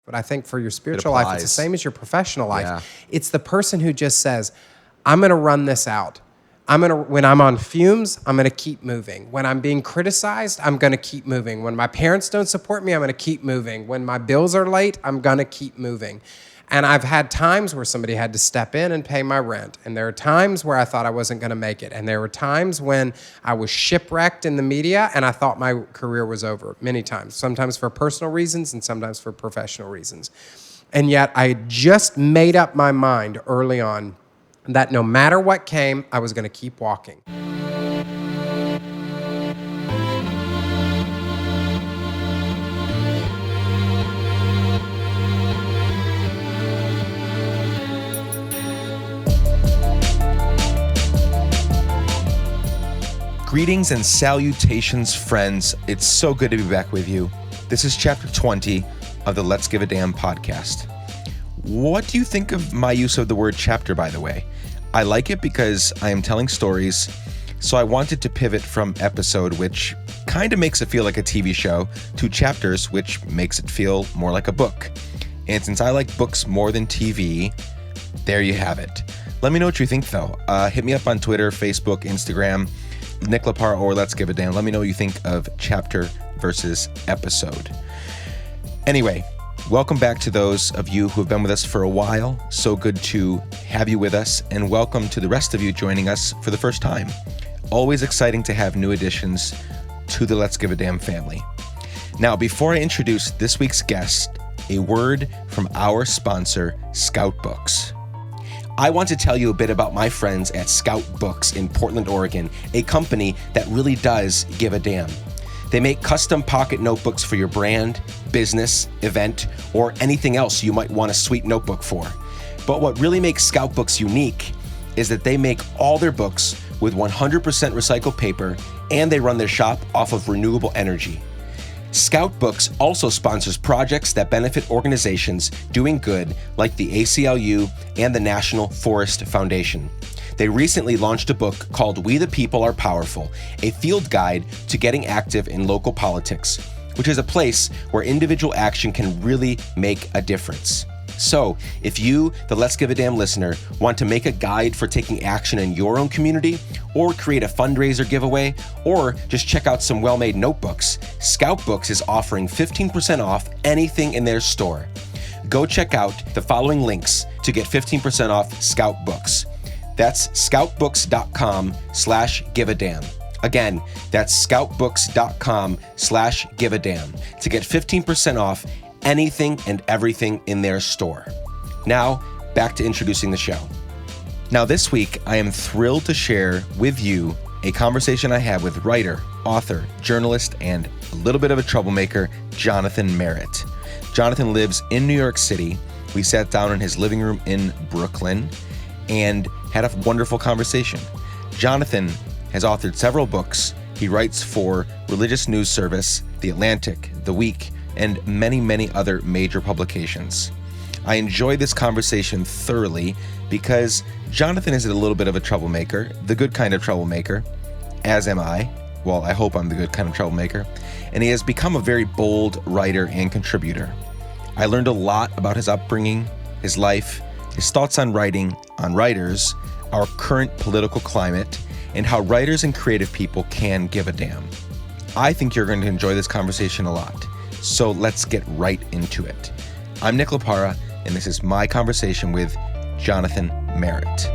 But I think for your spiritual life, it's the same as your professional life. Yeah. It's the person who just says, I'm going to run this out. When I'm on fumes, I'm going to keep moving. When I'm being criticized, I'm going to keep moving. When my parents don't support me, I'm going to keep moving. When my bills are late, I'm going to keep moving. And I've had times where somebody had to step in and pay my rent. And there are times where I thought I wasn't going to make it. And there were times when I was shipwrecked in the media and I thought my career was over many times, sometimes for personal reasons and sometimes for professional reasons. And yet I just made up my mind early on that no matter what came, I was going to keep walking. Greetings and salutations, friends. It's so good to be back with you. This is chapter 20 of the Let's Give a Damn podcast. What do you think of my use of the word chapter, by the way? I like it because I am telling stories, so I wanted to pivot from episode, which kind of makes it feel like a TV show, to chapters, which makes it feel more like a book. And since I like books more than TV, there you have it. Let me know what you think, though. Hit me up on Twitter, Facebook, Instagram, Nick Lapara, or Let's Give a Damn. Let me know what you think of chapter versus episode. Anyway, welcome back to those of you who have been with us for a while. So good to have you with us, and welcome to the rest of you joining us for the first time. Always exciting to have new additions to the Let's Give a Damn family. Now, before I introduce this week's guest, a word from our sponsor, Scout Books. I want to tell you a bit about my friends at Scout Books in Portland, Oregon, a company that really does give a damn. They make custom pocket notebooks for your brand, business, event, or anything else you might want a sweet notebook for. But what really makes Scout Books unique is that they make all their books with 100% recycled paper, and they run their shop off of renewable energy. Scout Books also sponsors projects that benefit organizations doing good like the ACLU and the National Forest Foundation. They recently launched a book called We the People Are Powerful, a field guide to getting active in local politics, which is a place where individual action can really make a difference. So, if you, the Let's Give a Damn listener, want to make a guide for taking action in your own community, or create a fundraiser giveaway, or just check out some well-made notebooks, Scout Books is offering 15% off anything in their store. Go check out the following links to get 15% off Scout Books. That's scoutbooks.com/give-a-damn. Again, that's scoutbooks.com/give-a-damn to get 15% off anything and everything in their store. Now, back to introducing the show. Now, this week, I am thrilled to share with you a conversation I had with writer, author, journalist, and a little bit of a troublemaker, Jonathan Merritt. Jonathan lives in New York City. We sat down in his living room in Brooklyn and had a wonderful conversation. Jonathan has authored several books. He writes for religious news service, The Atlantic, The Week, and many, many other major publications. I enjoyed this conversation thoroughly because Jonathan is a little bit of a troublemaker, the good kind of troublemaker, as am I. Well, I hope I'm the good kind of troublemaker. And he has become a very bold writer and contributor. I learned a lot about his upbringing, his life, his thoughts on writing, on writers, our current political climate, and how writers and creative people can give a damn. I think you're going to enjoy this conversation a lot. So let's get right into it. I'm Nick Lapara, and this is my conversation with Jonathan Merritt.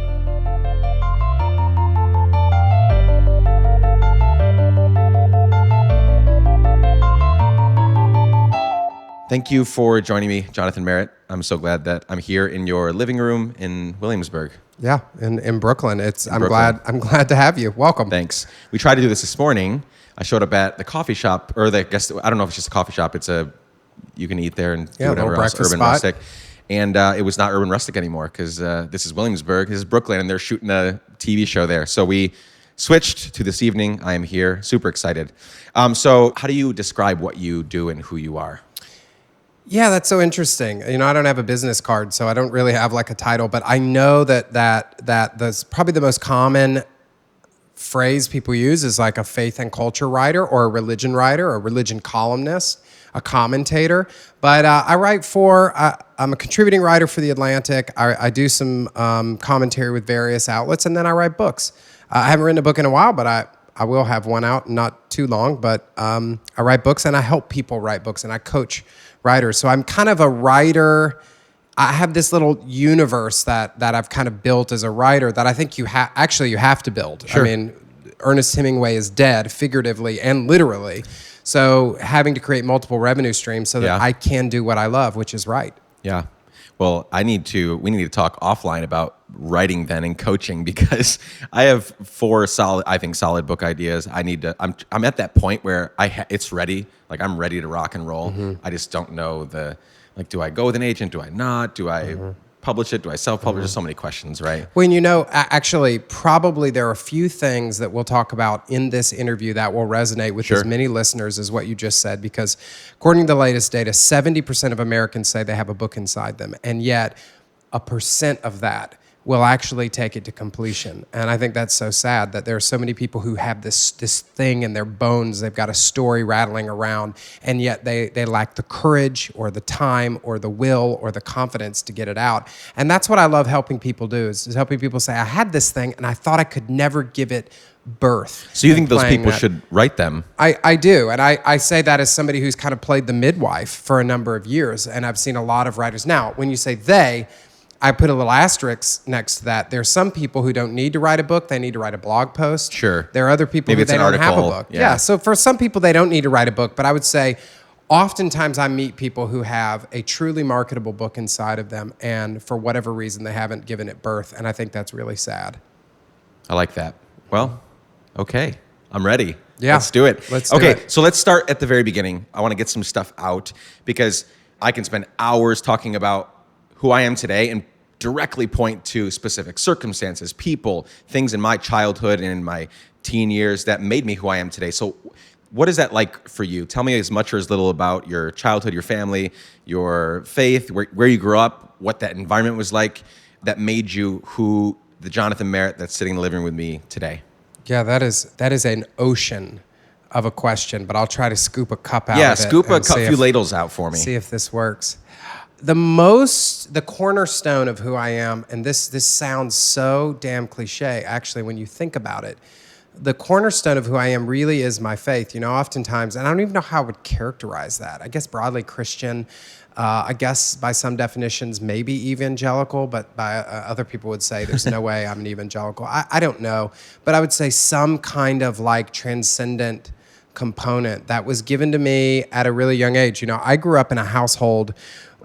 Thank you for joining me, Jonathan Merritt. I'm so glad that I'm here in your living room in Williamsburg. Yeah, in Brooklyn. I'm glad to have you. Welcome. Thanks. We tried to do this morning. I showed up at the coffee shop, or I don't know if it's just a coffee shop. You can eat there and do whatever else, Urban spot. Rustic. And it was not Urban Rustic anymore because this is Williamsburg, this is Brooklyn, and they're shooting a TV show there. So we switched to this evening. I am here, super excited. So how do you describe what you do and who you are? Yeah, that's so interesting. I don't have a business card, so I don't really have like a title, but I know that that's probably the most common phrase people use is like a faith and culture writer or a religion writer or a religion columnist. a commentator. But I write I'm a contributing writer for The Atlantic. I do some commentary with various outlets, and then I write books. I haven't written a book in a while, but I will have one out not too long. But I write books, and I help people write books, and I coach writers. So I'm kind of a writer. I have this little universe that I've kind of built as a writer that I think you have to build. Sure. I mean, Ernest Hemingway is dead, figuratively and literally. So having to create multiple revenue streams so that I can do what I love, which is write. Yeah. Well, we need to talk offline about writing then and coaching, because I have 4 solid book ideas. I'm at that point where it's ready. Like, I'm ready to rock and roll. Mm-hmm. I just don't know do I go with an agent? Do I not? Do I publish it? Do I self-publish? There's so many questions, right? Well, actually, probably there are a few things that we'll talk about in this interview that will resonate with as many listeners as what you just said, because according to the latest data, 70% of Americans say they have a book inside them, and yet 1% of that will actually take it to completion. And I think that's so sad that there are so many people who have this thing in their bones. They've got a story rattling around, and yet they lack the courage or the time or the will or the confidence to get it out. And that's what I love helping people do, is helping people say, I had this thing and I thought I could never give it birth. So you think those people should write them? I do. And I say that as somebody who's kind of played the midwife for a number of years. And I've seen a lot of writers. Now, when you say they, I put a little asterisk next to that. There's some people who don't need to write a book. They need to write a blog post. Sure. There are other people who they don't have a book. Yeah. So for some people, they don't need to write a book. But I would say oftentimes I meet people who have a truly marketable book inside of them, and for whatever reason, they haven't given it birth. And I think that's really sad. I like that. Well, okay. I'm ready. Yeah. Let's do it. Okay, so let's start at the very beginning. I want to get some stuff out, because I can spend hours talking about who I am today and directly point to specific circumstances, people, things in my childhood and in my teen years that made me who I am today. So what is that like for you? Tell me as much or as little about your childhood, your family, your faith, where you grew up, what that environment was like that made you who the Jonathan Merritt that's sitting in the living room with me today. Yeah, that is an ocean of a question, but I'll try to scoop a cup out of it. Yeah, scoop a few ladles out for me. See if this works. The cornerstone of who I am, and this sounds so damn cliche, actually, when you think about it, the cornerstone of who I am really is my faith. Oftentimes, and I don't even know how I would characterize that. I guess broadly Christian. I guess by some definitions, maybe evangelical, but by other people would say there's no way I'm an evangelical. I don't know, but I would say some kind of like transcendent component that was given to me at a really young age. I grew up in a household.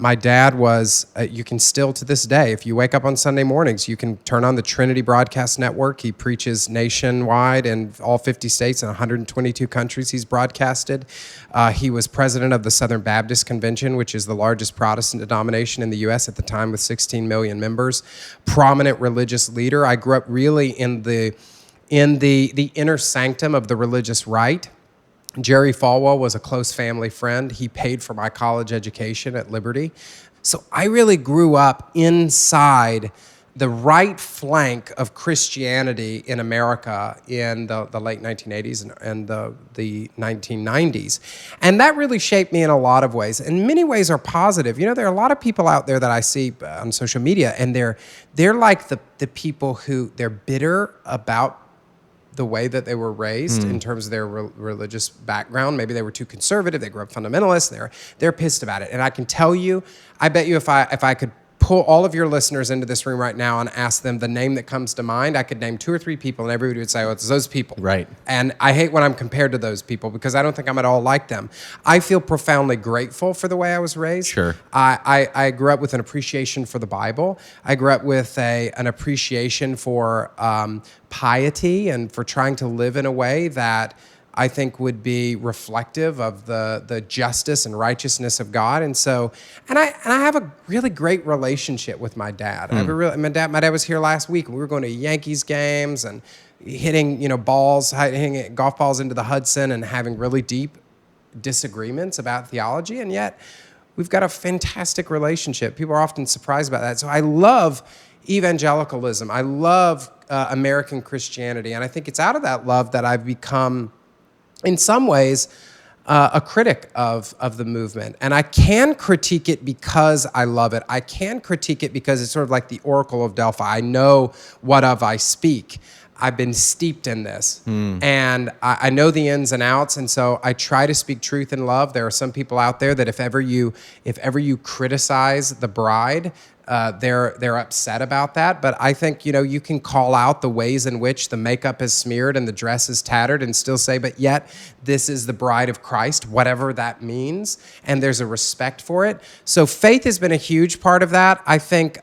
My dad was, you can still to this day, if you wake up on Sunday mornings, you can turn on the Trinity Broadcast Network. He preaches nationwide in all 50 states and 122 countries he's broadcasted. He was president of the Southern Baptist Convention, which is the largest Protestant denomination in the U.S. at the time with 16 million members. Prominent religious leader. I grew up really in the inner sanctum of the religious right. Jerry Falwell was a close family friend. He paid for my college education at Liberty. So I really grew up inside the right flank of Christianity in America in the late 1980s and the 1990s. And that really shaped me in a lot of ways. In many ways are positive. There are a lot of people out there that I see on social media, and they're like the people who, they're bitter about the way that they were raised in terms of their religious background. Maybe they were too conservative. They grew up fundamentalist. They're pissed about it. And I can tell you, I bet you if I could pull all of your listeners into this room right now and ask them the name that comes to mind, I could name 2 or 3 people and everybody would say, oh, it's those people. Right. And I hate when I'm compared to those people because I don't think I'm at all like them. I feel profoundly grateful for the way I was raised. Sure. I grew up with an appreciation for the Bible. I grew up with an appreciation for piety and for trying to live in a way that I think would be reflective of the justice and righteousness of God. And I have a really great relationship with my dad. My dad was here last week. We were going to Yankees games and hitting golf balls into the Hudson and having really deep disagreements about theology. And yet we've got a fantastic relationship. People are often surprised about that. So I love evangelicalism. I love American Christianity. And I think it's out of that love that I've become, in some ways, a critic of the movement. And I can critique it because I love it. I can critique it because it's sort of like the Oracle of Delphi. I know what of I speak. I've been steeped in this. And I know the ins and outs. And so I try to speak truth in love. There are some people out there that if ever you criticize the bride, they're upset about that. But I think, you can call out the ways in which the makeup is smeared and the dress is tattered and still say, but yet this is the bride of Christ, whatever that means. And there's a respect for it. So faith has been a huge part of that. I think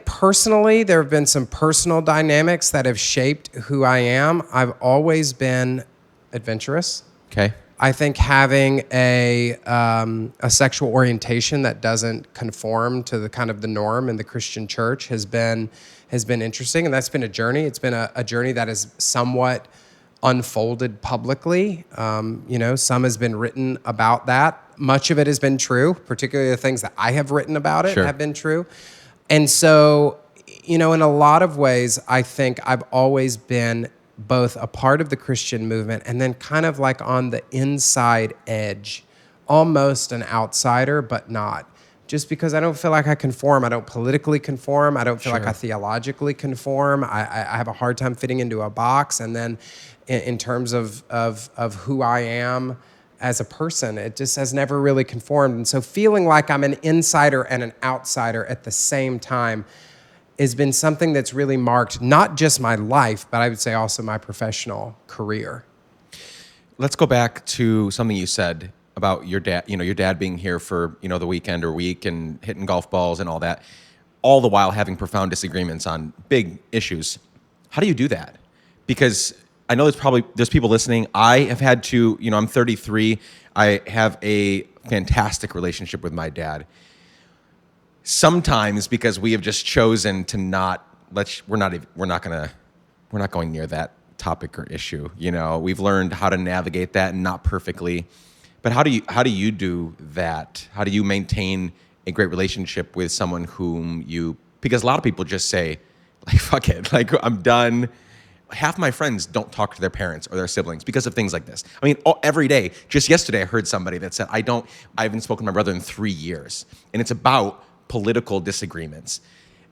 personally, there have been some personal dynamics that have shaped who I am. I've always been adventurous. Okay. I think having a sexual orientation that doesn't conform to the kind of the norm in the Christian church has been interesting, and that's been a journey. It's been a journey that is somewhat unfolded publicly. Some has been written about that. Much of it has been true, particularly the things that I have written about it have been true. And so, in a lot of ways, I think I've always been both a part of the Christian movement and then kind of like on the inside edge, almost an outsider, but not. Just because I don't feel like I conform. I don't politically conform. I don't feel like I theologically conform. I have a hard time fitting into a box. And then in terms of who I am as a person, it just has never really conformed. And so feeling like I'm an insider and an outsider at the same time has been something that's really marked not just my life, but I would say also my professional career. Let's go back to something you said about your dad, your dad being here for, the weekend or week and hitting golf balls and all that, all the while having profound disagreements on big issues. How do you do that? Because I know there's people listening. I have had to, I'm 33. I have a fantastic relationship with my dad. Sometimes because we have just chosen to we're not going near that topic or issue. We've learned how to navigate that, and not perfectly. But how do you do that? How do you maintain a great relationship with someone because a lot of people just say, like, fuck it, like, I'm done. Half my friends don't talk to their parents or their siblings because of things like this. I mean, every day. Just yesterday, I heard somebody that said, I haven't spoken to my brother in 3 years. And it's about political disagreements.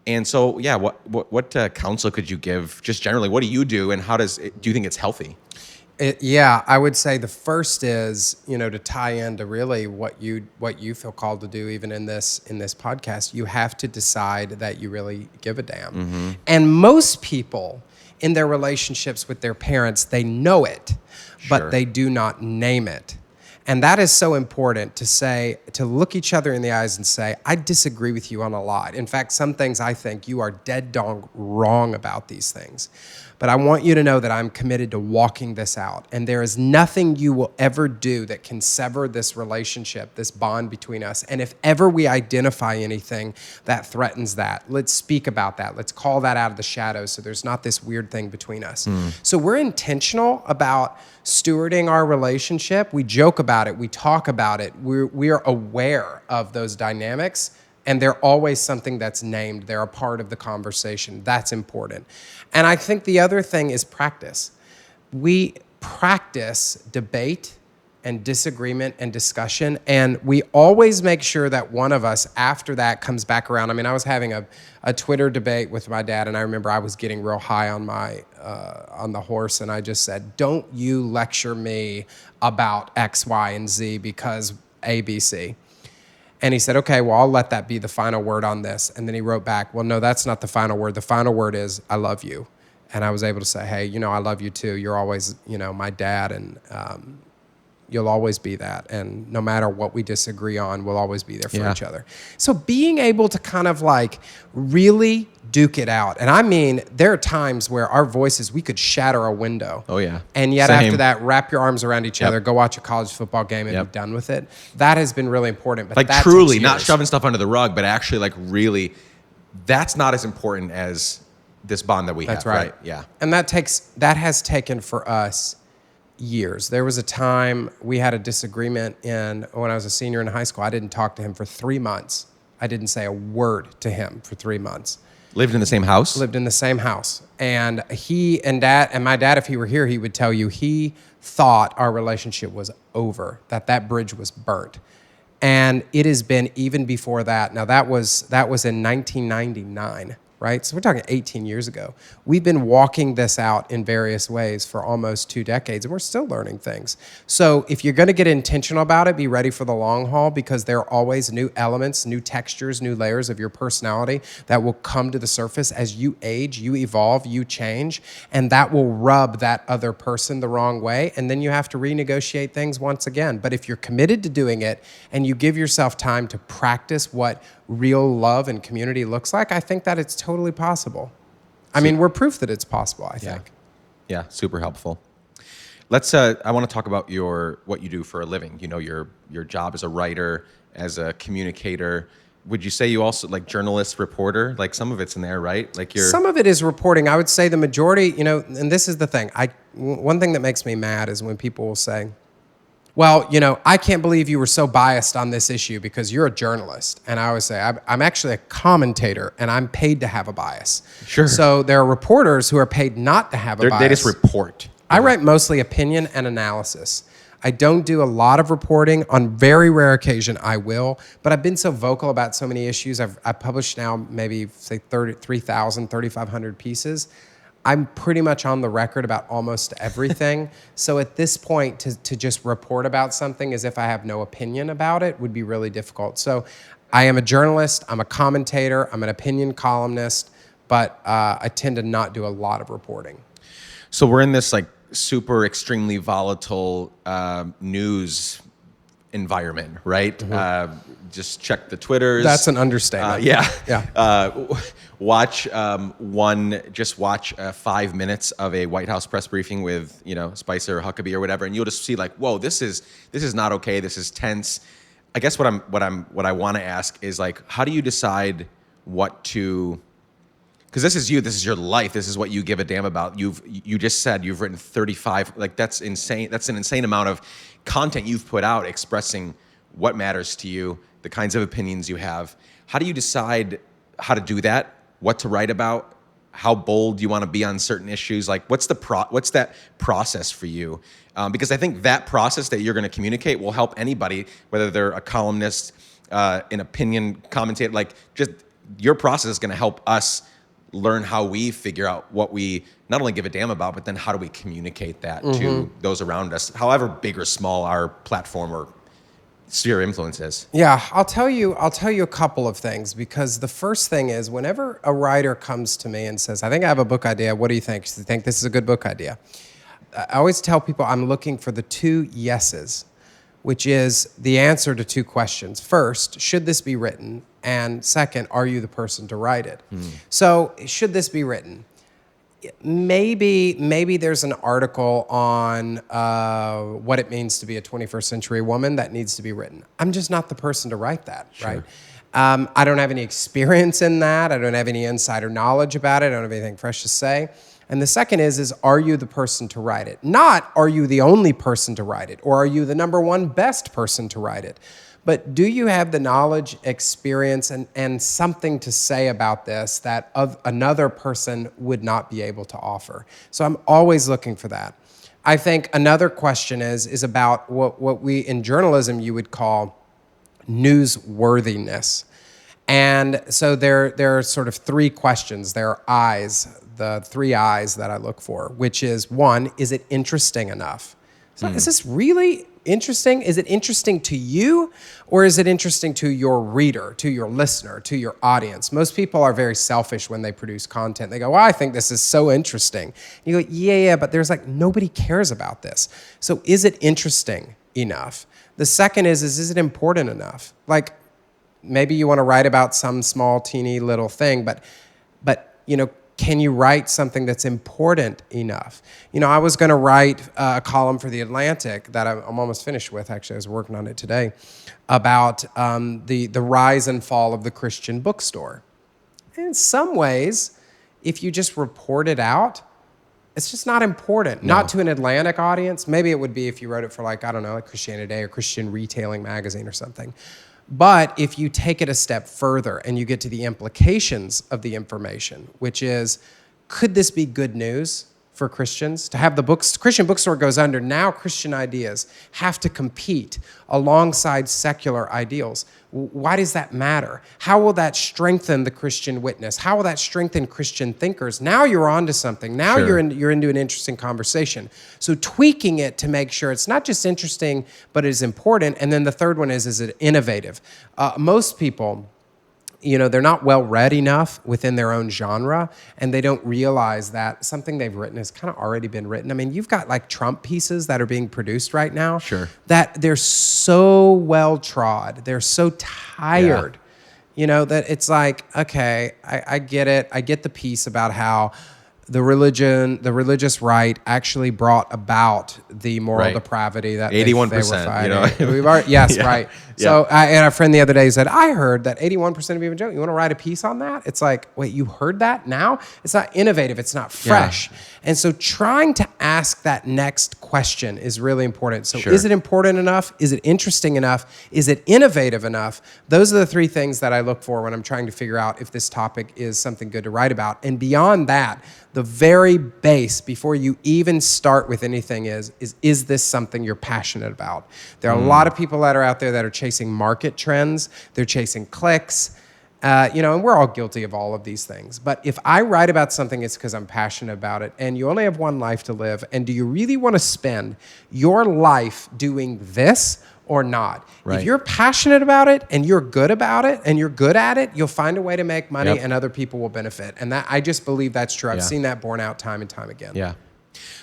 And so, yeah, what counsel could you give just generally? What do you do, and do you think it's healthy? I would say the first is, to tie into really what you feel called to do, even in this podcast, you have to decide that you really give a damn. Mm-hmm. And most people in their relationships with their parents, they know it, but they do not name it. And that is so important to look each other in the eyes and say, I disagree with you on a lot. In fact, some things I think you are dead dong wrong about these things. But I want you to know that I'm committed to walking this out. And there is nothing you will ever do that can sever this relationship, this bond between us. And if ever we identify anything that threatens that, let's speak about that. Let's call that out of the shadows so there's not this weird thing between us. So we're intentional about stewarding our relationship. We joke about it. We talk about it. We're aware of those dynamics. And they're always something that's named. They're a part of the conversation. That's important. And I think the other thing is practice. We practice debate and disagreement and discussion, and we always make sure that one of us after that comes back around. I mean, I was having a Twitter debate with my dad, and I remember I was getting real high on on the horse, and I just said, don't you lecture me about X, Y, and Z because A, B, C. And he said, okay, well, I'll let that be the final word on this. And then he wrote back, well, no, that's not the final word. The final word is, I love you. And I was able to say, hey, I love you too. You're always, my dad, and you'll always be that. And no matter what we disagree on, we'll always be there for each other. So being able to kind of like really duke it out. And I mean, there are times where our voices, we could shatter a window. Oh, yeah. And yet after that, wrap your arms around each other, go watch a college football game and be done with it. That has been really important. But like that truly, not shoving stuff under the rug, but actually like really, that's not as important as this bond that we have. That's right. Yeah. And that has taken for us years. There was a time we had a disagreement when I was a senior in high school. I didn't talk to him for 3 months. I didn't say a word to him for 3 months. Lived in the same house? Lived in the same house. And he and my dad, if he were here, he would tell you he thought our relationship was over, that bridge was burnt. And it has been even before that. Now that was in 1999, right? So we're talking 18 years ago. We've been walking this out in various ways for almost 2 decades, and we're still learning things. So if you're going to get intentional about it, be ready for the long haul, because there are always new elements, new textures, new layers of your personality that will come to the surface as you age, you evolve, you change, and that will rub that other person the wrong way, and then you have to renegotiate things once again. But if you're committed to doing it and you give yourself time to practice what real love and community looks like, I think that it's totally possible. I mean, we're proof that it's possible, I think. Yeah, super helpful. Let's. I want to talk about what you do for a living. You know, your job as a writer, as a communicator. Would you say you also like journalist, reporter? Like some of it's in there, right? Like some of it is reporting. I would say the majority. You know, and this is the thing. One thing that makes me mad is when people will say, well, you know, I can't believe you were so biased on this issue because you're a journalist. And I always say, I'm actually a commentator and I'm paid to have a bias. Sure. So there are reporters who are paid not to have a bias. They just report. I write mostly opinion and analysis. I don't do a lot of reporting. On very rare occasion, I will. But I've been so vocal about so many issues. I've published now maybe, say, 3,000, 3,500 pieces. I'm pretty much on the record about almost everything. So at this point, to just report about something as if I have no opinion about it would be really difficult. So I am a journalist, I'm a commentator, I'm an opinion columnist, but I tend to not do a lot of reporting. So we're in this like super extremely volatile news environment, right? Mm-hmm. Just check the Twitters. That's an understatement. Watch 5 minutes of a White House press briefing with, you know, Spicer or Huckabee or whatever, and you'll just see like, whoa, this is not okay. This is tense. I guess what I want to ask is like, how do you decide what to? Because this is you. This is your life. This is what you give a damn about. You just said you've written 35. Like that's insane. That's an insane amount of content you've put out expressing what matters to you, the kinds of opinions you have. How do you decide how to do that? What to write about? How bold you want to be on certain issues? Like what's that process for you? Because I think that process that you're going to communicate will help anybody, whether they're a columnist, an opinion commentator. Like just your process is going to help us learn how we figure out what we not only give a damn about, but then how do we communicate that to those around us, however big or small our platform or sphere of influence is. Yeah, I'll tell you a couple of things, because the first thing is whenever a writer comes to me and says, I think I have a book idea, what do you think? Do you think this is a good book idea? I always tell people I'm looking for the 2 yeses, which is the answer to 2 questions. First, should this be written? And second, are you the person to write it? So should this be written? Maybe there's an article on what it means to be a 21st century woman that needs to be written. I'm just not the person to write that, right? I don't have any experience in that. I don't have any insider knowledge about it. I don't have anything fresh to say. And the second is are you the person to write it? Not are you the only person to write it, or are you the number 1 best person to write it? But do you have the knowledge, experience, and something to say about this that another person would not be able to offer? So I'm always looking for that. I think another question is about what we in journalism you would call newsworthiness. And so there are sort of 3 questions. There are I's, the 3 I's that I look for, which is 1, is it interesting enough? So is this really interesting? Is it interesting to you, or is it interesting to your reader, to your listener, to your audience? Most people are very selfish when they produce content. They go, well, I think this is so interesting. And you go, yeah, but there's like, nobody cares about this. So is it interesting enough? The second is it important enough? Like, maybe you want to write about some small, teeny little thing, but you know, can you write something that's important enough? You know, I was going to write a column for The Atlantic that I'm almost finished with. Actually, I was working on it today about the rise and fall of the Christian bookstore. And in some ways, if you just report it out, it's just not important. No. Not to an Atlantic audience. Maybe it would be if you wrote it for like, I don't know, like Christianity Today or Christian Retailing Magazine or something. But if you take it a step further and you get to the implications of the information, which is, could this be good news for Christians? To have the Christian bookstore goes under, now Christian ideas have to compete alongside secular ideals. Why does that matter? How will that strengthen the Christian witness? How will that strengthen Christian thinkers? Now you're onto something. Now you're into an interesting conversation. So tweaking it to make sure it's not just interesting, but it is important. And then the third one is it innovative? Most people, they're not well read enough within their own genre, and they don't realize that something they've written has kind of already been written. I mean, you've got like Trump pieces that are being produced right now. That they're so well trod. They're so tired, that it's like, okay, I get it. I get the piece about how the religious right actually brought about the moral depravity that 81%, they were fighting. Yes, right. So and a friend the other day said, I heard that 81% of evangelical, you want to write a piece on that? It's like, wait, you heard that now? It's not innovative. It's not fresh. And so trying to ask that next question is really important. So is it important enough? Is it interesting enough? Is it innovative enough? Those are the three things that I look for when I'm trying to figure out if this topic is something good to write about. And beyond that, the very base before you even start with anything is this something you're passionate about? There are a lot of people that are out there that are chasing market trends. They're chasing clicks, and we're all guilty of all of these things. But if I write about something, it's because I'm passionate about it. And you only have one life to live. And do you really want to spend your life doing this or not? If you're passionate about it and you're good about it and you're good at it, you'll find a way to make money and other people will benefit. And that I just believe that's true. I've seen that borne out time and time again. Yeah.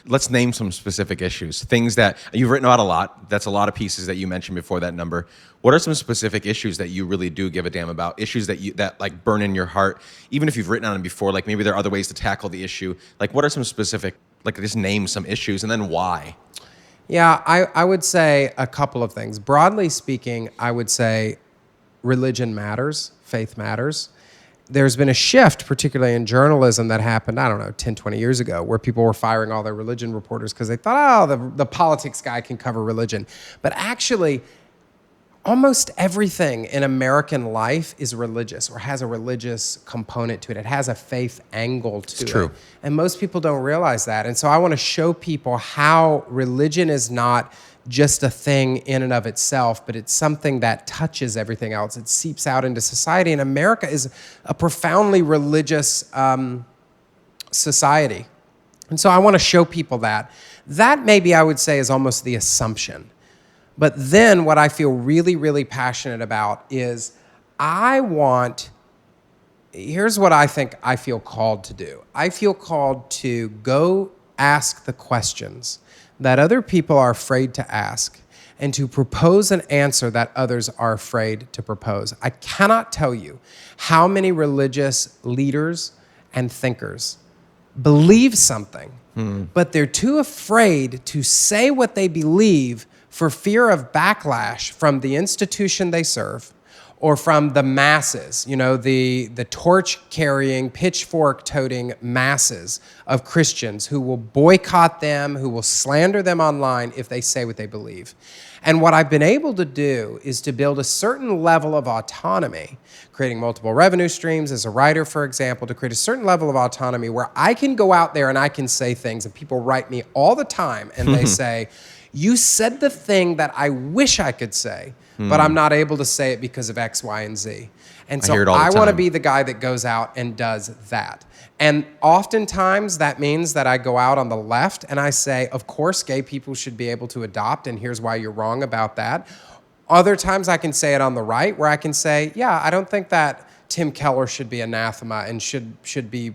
Let's name some specific issues, things that you've written about a lot. That's a lot of pieces that you mentioned before that number. What are some specific issues that you really do give a damn about? Issues that like burn in your heart, even if you've written on them before, like maybe there are other ways to tackle the issue. Like what are some specific, like just name some issues and then why? Yeah, I would say a couple of things. Broadly speaking, I would say religion matters, faith matters. There's been a shift, particularly in journalism, that happened, 10, 20 years ago, where people were firing all their religion reporters because they thought, the politics guy can cover religion. But actually, almost everything in American life is religious or has a religious component to it. It has a faith angle to it. It's true. And most people don't realize that. And so I want to show people how religion is not just a thing in and of itself, but it's something that touches everything else. It seeps out into society. And America is a profoundly religious society. And so I want to show people that. That maybe I would say is almost the assumption. But then what I feel really, really passionate about is here's what I think I feel called to do. I feel called to go ask the questions that other people are afraid to ask and to propose an answer that others are afraid to propose. I cannot tell you how many religious leaders and thinkers believe something, but they're too afraid to say what they believe for fear of backlash from the institution they serve or from the masses, the torch-carrying, pitchfork-toting masses of Christians who will boycott them, who will slander them online if they say what they believe. And what I've been able to do is to build a certain level of autonomy, creating multiple revenue streams as a writer, for example, to create a certain level of autonomy where I can go out there and I can say things, and people write me all the time, and they say, you said the thing that I wish I could say, but I'm not able to say it because of X, Y, and Z. And so I want to be the guy that goes out and does that. And oftentimes that means that I go out on the left and I say, of course, gay people should be able to adopt, and here's why you're wrong about that. Other times I can say it on the right, where I can say, yeah, I don't think that Tim Keller should be anathema and should be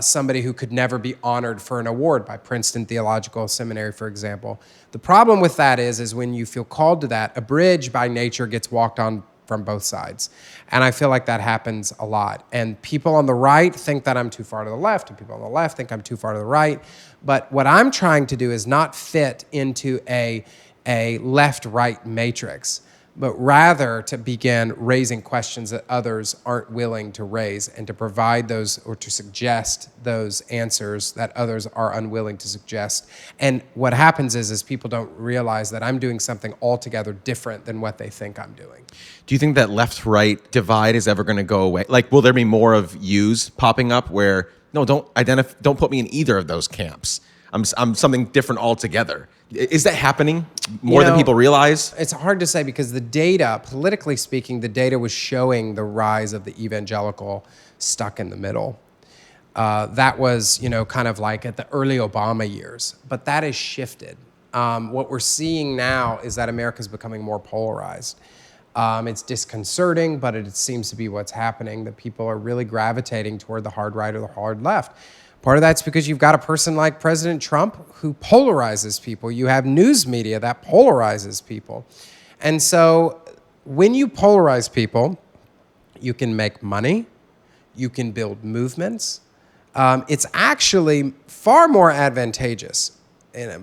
somebody who could never be honored for an award by Princeton Theological Seminary, for example. The problem with that is when you feel called to that, a bridge by nature gets walked on from both sides. And I feel like that happens a lot. And people on the right think that I'm too far to the left, and people on the left think I'm too far to the right. But what I'm trying to do is not fit into a left-right matrix, but rather to begin raising questions that others aren't willing to raise, and to provide those or to suggest those answers that others are unwilling to suggest. And what happens is people don't realize that I'm doing something altogether different than what they think I'm doing. Do you think that left-right divide is ever going to go away? Like, will there be more of yous popping up where, no, don't put me in either of those camps. I'm something different altogether. Is that happening more than people realize? It's hard to say because the data, politically speaking, the data was showing the rise of the evangelical stuck in the middle. That was, kind of like at the early Obama years, but that has shifted. What we're seeing now is that America's becoming more polarized. It's disconcerting, but it seems to be what's happening, that people are really gravitating toward the hard right or the hard left. Part of that's because you've got a person like President Trump who polarizes people. You have news media that polarizes people. And so when you polarize people, you can make money, you can build movements. It's actually far more advantageous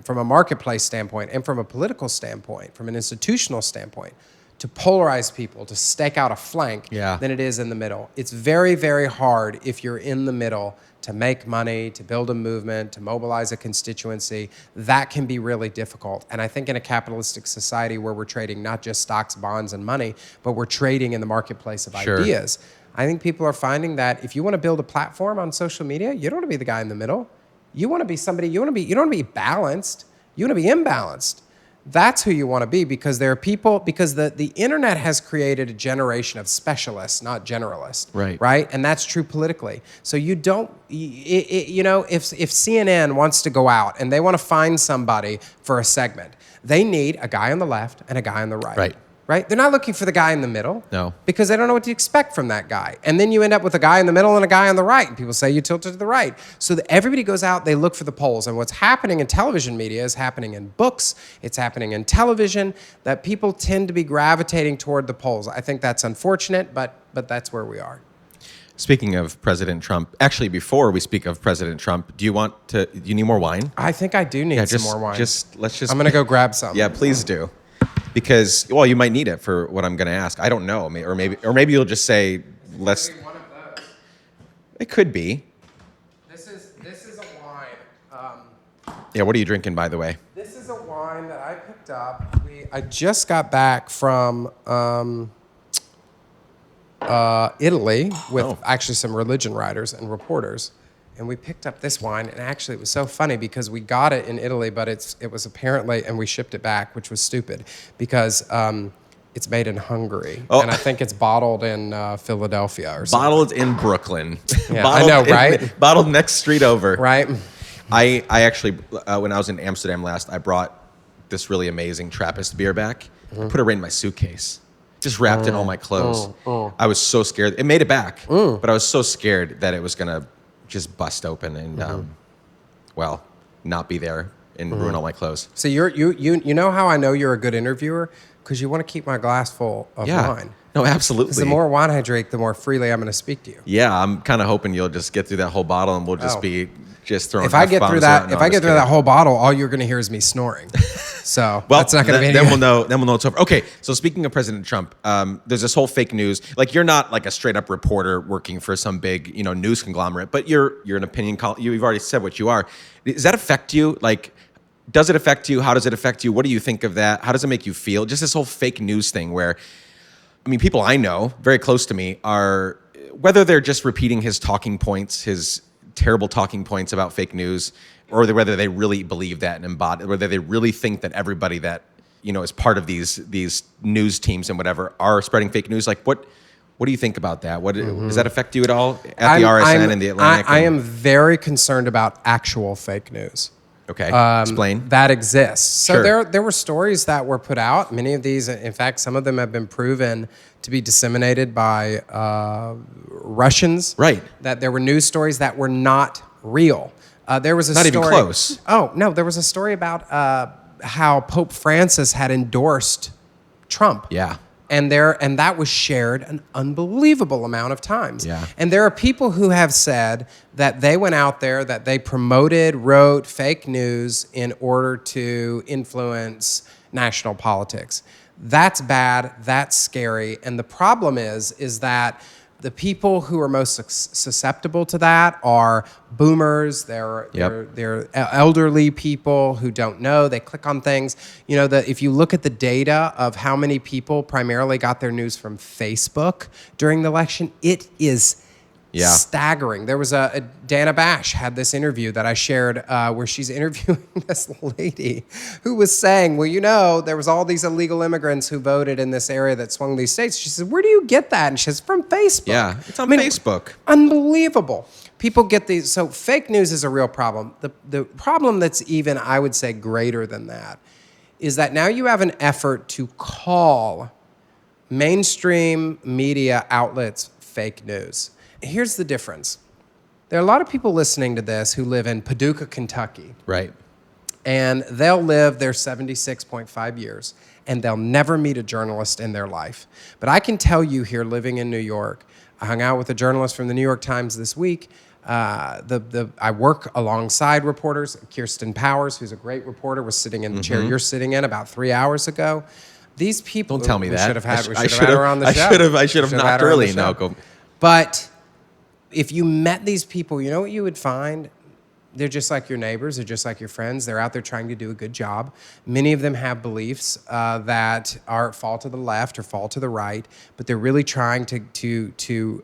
from a marketplace standpoint and from a political standpoint, from an institutional standpoint, to polarize people, to stake out a flank than it is in the middle. It's very, very hard if you're in the middle to make money, to build a movement, to mobilize a constituency. That can be really difficult. And I think in a capitalistic society where we're trading not just stocks, bonds, and money, but we're trading in the marketplace of ideas, I think people are finding that if you want to build a platform on social media, you don't want to be the guy in the middle. You want to be somebody, you don't want to be balanced, you want to be imbalanced. That's who you want to be, because there are people, because the internet has created a generation of specialists, not generalists. Right? And that's true politically. So you don't, if CNN wants to go out and they want to find somebody for a segment, they need a guy on the left and a guy on the right. Right? They're not looking for the guy in the middle. No. Because they don't know what to expect from that guy. And then you end up with a guy in the middle and a guy on the right. And people say you tilted to the right. So everybody goes out, they look for the polls. And what's happening in television media is happening in books. It's happening in television, that people tend to be gravitating toward the polls. I think that's unfortunate, but that's where we are. Speaking of President Trump, actually, before we speak of President Trump, do you need more wine? I think I do need some more wine. I'm going to go grab some. Yeah, please do. Because, well, you might need it for what I'm going to ask. I don't know. Or maybe you'll just say, let's... One of those. It could be. This is a wine. Yeah, what are you drinking, by the way? This is a wine that I picked up. I just got back from Italy with actually some religion writers and reporters. And we picked up this wine, and actually it was so funny because we got it in Italy, but it was apparently, and we shipped it back, which was stupid, because it's made in Hungary, and I think it's bottled in Philadelphia or something. Bottled in Brooklyn. Yeah, I know, right? Bottled next street over. Right. I actually, when I was in Amsterdam last, I brought this really amazing Trappist beer back, put it right in my suitcase. Just wrapped in all my clothes. I was so scared. It made it back, but I was so scared that it was going to just bust open and, not be there and ruin all my clothes. So you know how I know you're a good interviewer? Because you want to keep my glass full of wine. No, absolutely. Because the more wine I drink, the more freely I'm going to speak to you. Yeah, I'm kind of hoping you'll just get through that whole bottle and we'll just be just throwing. If I get through that whole bottle, all you're going to hear is me snoring. So that's not going to be. Then we'll know. Then we'll know it's over. Okay. So speaking of President Trump, there's this whole fake news. Like, you're not like a straight up reporter working for some big news conglomerate, but you're an opinion column. You've already said what you are. Does that affect you? Like, does it affect you? How does it affect you? What do you think of that? How does it make you feel? Just this whole fake news thing where, I mean, people I know very close to me are, whether they're just repeating his talking points, his terrible talking points about fake news, or whether they really believe that and embody, whether they really think that everybody that is part of these news teams and whatever are spreading fake news. Like, what do you think about that? Does that affect you at all at the RSN and the Atlantic? I am very concerned about actual fake news. Okay, explain. That exists. So Sure. there were stories that were put out. Many of these, in fact, some of them have been proven to be disseminated by Russians. Right. That there were news stories that were not real. There was a Not story. even close. Oh no, there was a story about how Pope Francis had endorsed Trump. Yeah. And that was shared an unbelievable amount of times. Yeah. And there are people who have said that they went out there, that they wrote fake news in order to influence national politics. That's bad. That's scary. And the problem is that the people who are most susceptible to that are boomers. They're elderly people who don't know. They click on things. You know, if you look at the data of how many people primarily got their news from Facebook during the election, it is staggering. There was Dana Bash had this interview that I shared where she's interviewing this lady who was saying, well, you know, there was all these illegal immigrants who voted in this area that swung these states. She said, where do you get that? And she says, from Facebook. Yeah, it's on Facebook. Unbelievable. People get these. So fake news is a real problem. The problem that's even, I would say, greater than that is that now you have an effort to call mainstream media outlets fake news. Here's the difference. There are a lot of people listening to this who live in Paducah, Kentucky. Right. And they'll live their 76.5 years, and they'll never meet a journalist in their life. But I can tell you here, living in New York, I hung out with a journalist from the New York Times this week. I work alongside reporters. Kirsten Powers, who's a great reporter, was sitting in the chair you're sitting in about 3 hours ago. These people... Don't tell me that. We should have had her on the show. I should have knocked early. No, go. But... if you met these people, you know what you would find? They're just like your neighbors. They're just like your friends. They're out there trying to do a good job. Many of them have beliefs that fall to the left or fall to the right, but they're really trying to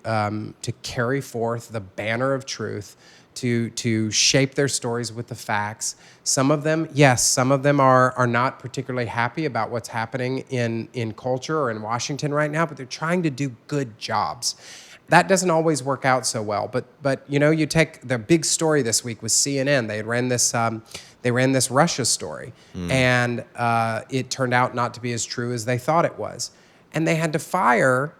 carry forth the banner of truth, to shape their stories with the facts. Some of them, yes, some of them are not particularly happy about what's happening in culture or in Washington right now, but they're trying to do good jobs. That doesn't always work out so well, but you know, you take the big story this week was CNN. They ran this Russia story, and it turned out not to be as true as they thought it was, and they had to fire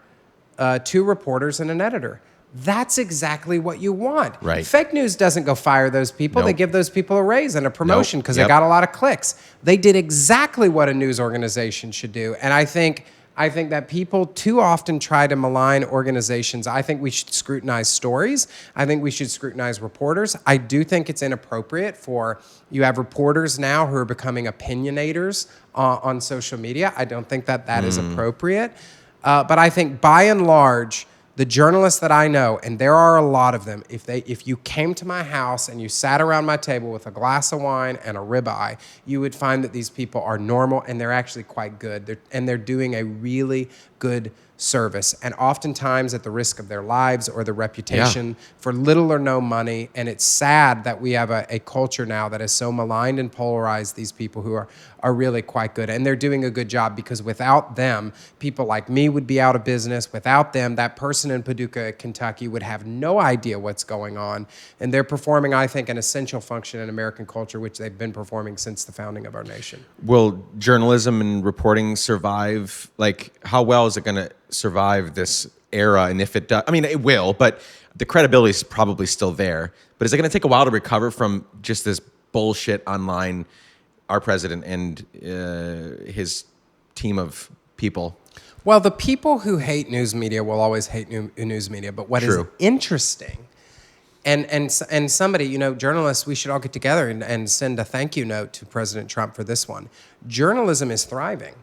2 reporters and an editor. That's exactly what you want. Right. Fake news doesn't go fire those people. Nope. They give those people a raise and a promotion because they got a lot of clicks. They did exactly what a news organization should do, and I think that people too often try to malign organizations. I think we should scrutinize stories. I think we should scrutinize reporters. I do think it's inappropriate you have reporters now who are becoming opinionators on social media. I don't think that is appropriate. But I think by and large, the journalists that I know, and there are a lot of them, if you came to my house and you sat around my table with a glass of wine and a ribeye, you would find that these people are normal and they're actually quite good. They're doing a really good service, and oftentimes at the risk of their lives or their reputation for little or no money. And it's sad that we have a culture now that is so maligned and polarized these people who are really quite good. And they're doing a good job, because without them, people like me would be out of business. Without them, that person in Paducah, Kentucky would have no idea what's going on. And they're performing, I think, an essential function in American culture, which they've been performing since the founding of our nation. Will journalism and reporting survive? Like, how well is it going to survive this era? And if it does, I mean, it will, but the credibility is probably still there. But is it going to take a while to recover from just this bullshit online, our president and his team of people? Well, the people who hate news media will always hate news media. But what is interesting, and somebody, you know, journalists, we should all get together and send a thank you note to President Trump for this one. Journalism is thriving.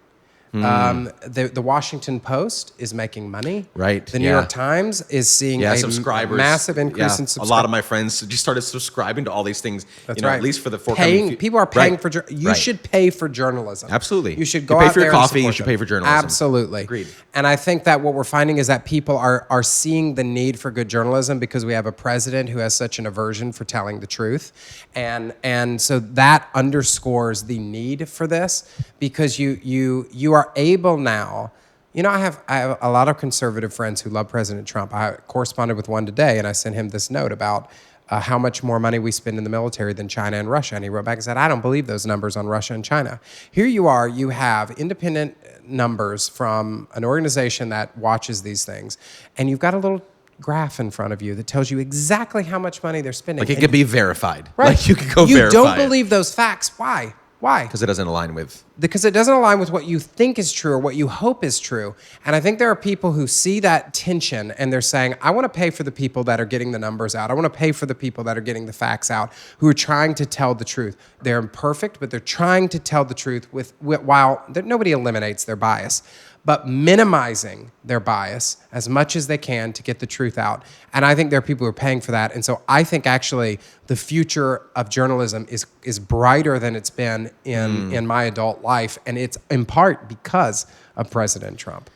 The Washington Post is making money. Right. The New York Times is seeing a massive increase in subscribers. A lot of my friends just started subscribing to all these things. That's right. At least for the forthcoming. People are paying for. You should pay for journalism. Absolutely. You should go pay out for there your coffee. And you should pay for journalism. Absolutely. Agreed. And I think that what we're finding is that people are seeing the need for good journalism because we have a president who has such an aversion for telling the truth, and so that underscores the need for this, because you are able now. You know, I have a lot of conservative friends who love President Trump. I corresponded with one today, and I sent him this note about how much more money we spend in the military than China and Russia. And he wrote back and said, I don't believe those numbers on Russia and China. Here you are, you have independent numbers from an organization that watches these things, and you've got a little graph in front of you that tells you exactly how much money they're spending. Like it could be verified. Right. Like you could go verify You don't believe those facts. Why? Why? Because it doesn't align with... Because it doesn't align with what you think is true or what you hope is true. And I think there are people who see that tension and they're saying, I want to pay for the people that are getting the numbers out. I want to pay for the people that are getting the facts out, who are trying to tell the truth. They're imperfect, but they're trying to tell the truth while nobody eliminates their bias, but minimizing their bias as much as they can to get the truth out. And I think there are people who are paying for that. And so I think actually the future of journalism is brighter than it's been in my adult life. And it's in part because of President Trump.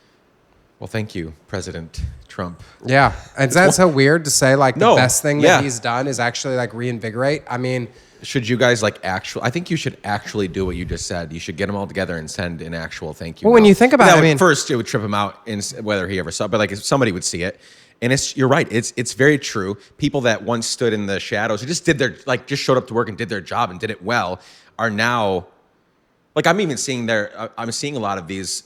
Well, thank you, President Trump. Yeah. And that's so weird to say, like, the No, best thing yeah. that he's done is actually, like, reinvigorate. I mean... Should you guys I think you should actually do what you just said. You should get them all together and send an actual thank you. Well, when you think about it, first it would trip him out in whether he ever saw it, but like if somebody would see it. And you're right. It's very true. People that once stood in the shadows, who just just showed up to work and did their job and did it well, are now, like, I'm seeing a lot of these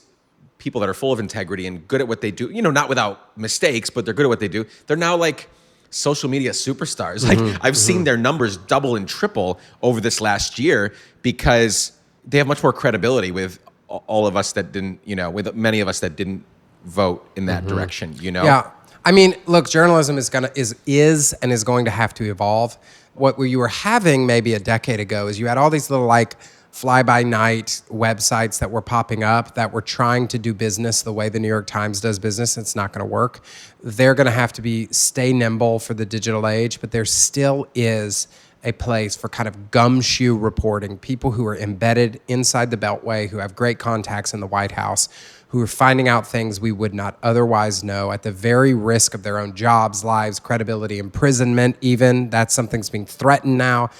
people that are full of integrity and good at what they do, not without mistakes, but they're good at what they do. They're now like social media superstars. Like I've seen their numbers double and triple over this last year because they have much more credibility with all of us that didn't, with many of us that didn't vote in that direction, Yeah. I mean, look, journalism is going to have to evolve. What you were having maybe a decade ago is you had all these little like fly-by-night websites that were popping up that were trying to do business the way the New York Times does business. It's not going to work. They're going to have to stay nimble for the digital age, but there still is a place for kind of gumshoe reporting, people who are embedded inside the Beltway, who have great contacts in the White House, who are finding out things we would not otherwise know at the very risk of their own jobs, lives, credibility, imprisonment even. That's something that's being threatened now.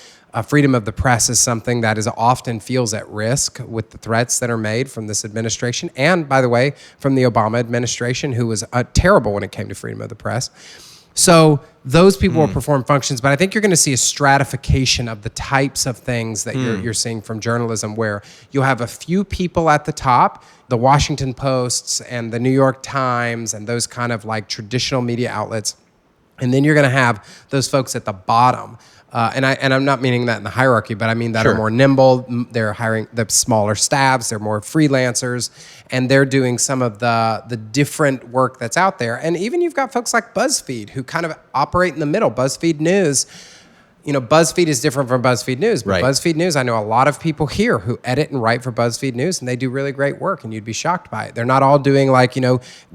Freedom of the press is something that often feels at risk with the threats that are made from this administration. And, by the way, from the Obama administration, who was terrible when it came to freedom of the press. So those people will perform functions, but I think you're going to see a stratification of the types of things that you're seeing from journalism, where you'll have a few people at the top, the Washington Posts and the New York Times and those kind of like traditional media outlets. And then you're going to have those folks at the bottom. And I'm not meaning that in the hierarchy, but I mean that are more nimble. They're hiring the smaller staffs. They're more freelancers, and they're doing some of the different work that's out there. And even you've got folks like BuzzFeed who kind of operate in the middle. BuzzFeed News. BuzzFeed is different from BuzzFeed News. But BuzzFeed News, I know a lot of people here who edit and write for BuzzFeed News, and they do really great work, and you'd be shocked by it. They're not all doing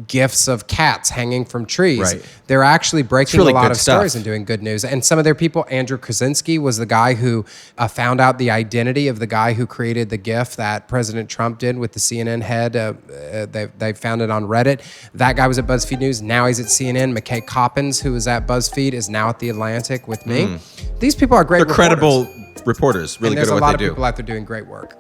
GIFs of cats hanging from trees. Right. They're actually breaking a lot of stories and doing good news. And some of their people, Andrew Krasinski was the guy who found out the identity of the guy who created the GIF that President Trump did with the CNN head. They found it on Reddit. That guy was at BuzzFeed News. Now he's at CNN. McKay Coppins, who was at BuzzFeed, is now at The Atlantic with me. These people are great reporters. They're credible reporters, really good at what they do. There's a lot of people out there doing great work.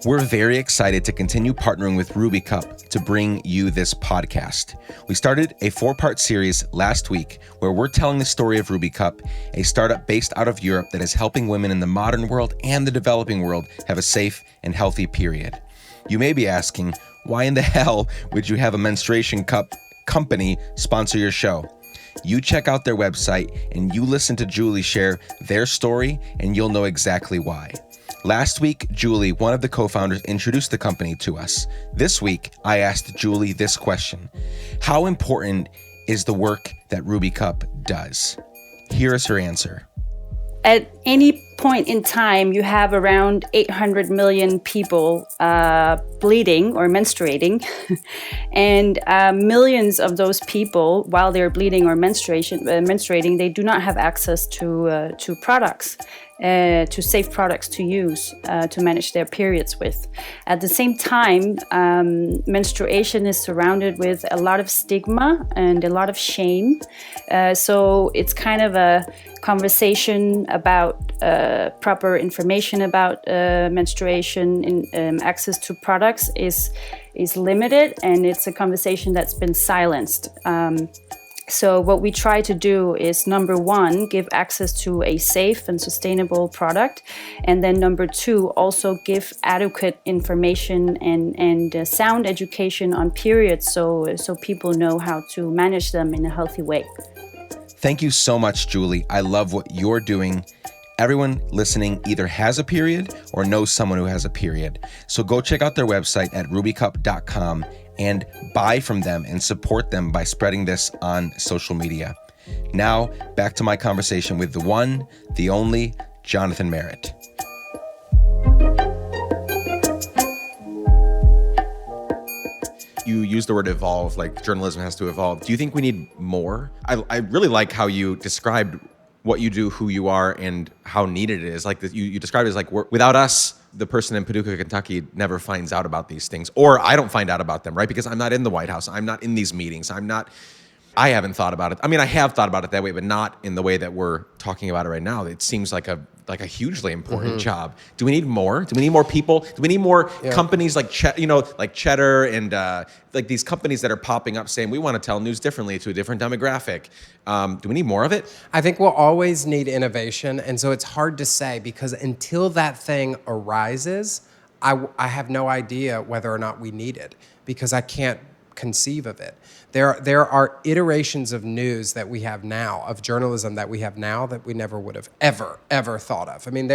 We're very excited to continue partnering with Ruby Cup to bring you this podcast. We started a 4-part series last week where we're telling the story of Ruby Cup, a startup based out of Europe that is helping women in the modern world and the developing world have a safe and healthy period. You may be asking, why in the hell would you have a menstruation cup company sponsor your show? You check out their website and you listen to Julie share their story and you'll know exactly why. Last week, Julie, one of the co-founders, introduced the company to us. This week, I asked Julie this question: how important is the work that Ruby Cup does? Here is her answer. At any point in time, you have around 800 million people bleeding or menstruating. And millions of those people, while they're bleeding or menstruating, they do not have access to products. To safe products to use to manage their periods with. At the same time, menstruation is surrounded with a lot of stigma and a lot of shame. So it's kind of a conversation about proper information about menstruation and access to products is limited, and it's a conversation that's been silenced. So what we try to do is, number one, give access to a safe and sustainable product. And then number two, also give adequate information and sound education on periods so people know how to manage them in a healthy way. Thank you so much, Julie. I love what you're doing. Everyone listening either has a period or knows someone who has a period. So go check out their website at rubycup.com and buy from them and support them by spreading this on social media. Now, back to my conversation with the one, the only, Jonathan Merritt. You use the word evolve, like journalism has to evolve. Do you think we need more? I really like how you described what you do, who you are, and how needed it is. Like you described it as like, without us, the person in Paducah, Kentucky never finds out about these things. Or I don't find out about them, right? Because I'm not in the White House. I'm not in these meetings. I haven't thought about it. I mean, I have thought about it that way, but not in the way that we're talking about it right now. It seems like a hugely important job. Do we need more? Do we need more people? Do we need more companies like Cheddar and like these companies that are popping up saying we want to tell news differently to a different demographic? Do we need more of it? I think we'll always need innovation, and so it's hard to say because until that thing arises, I have no idea whether or not we need it because I can't conceive of it. There are iterations of news that we have now, of journalism that we have now that we never would have ever thought of. I mean,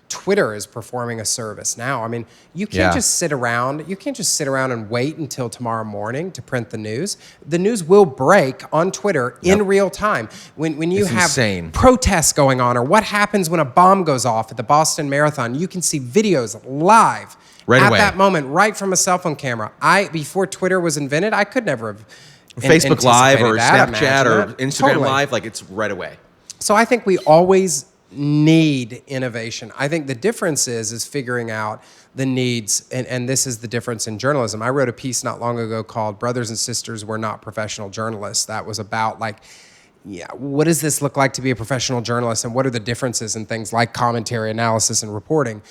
Twitter is performing a service now. I mean, you can't just sit around. You can't just sit around and wait until tomorrow morning to print the news. The news will break on Twitter in real time. When you have protests going on or what happens when a bomb goes off at the Boston Marathon, you can see videos live. Right at away. That moment, right from a cell phone camera. Before Twitter was invented, I could never have Facebook Live or that, Snapchat or Instagram totally. Live, like it's right away. So I think we always need innovation. I think the difference is figuring out the needs, and this is the difference in journalism. I wrote a piece not long ago called "Brothers and Sisters Were Not Professional Journalists." That was about what does this look like to be a professional journalist, and what are the differences in things like commentary, analysis, and reporting.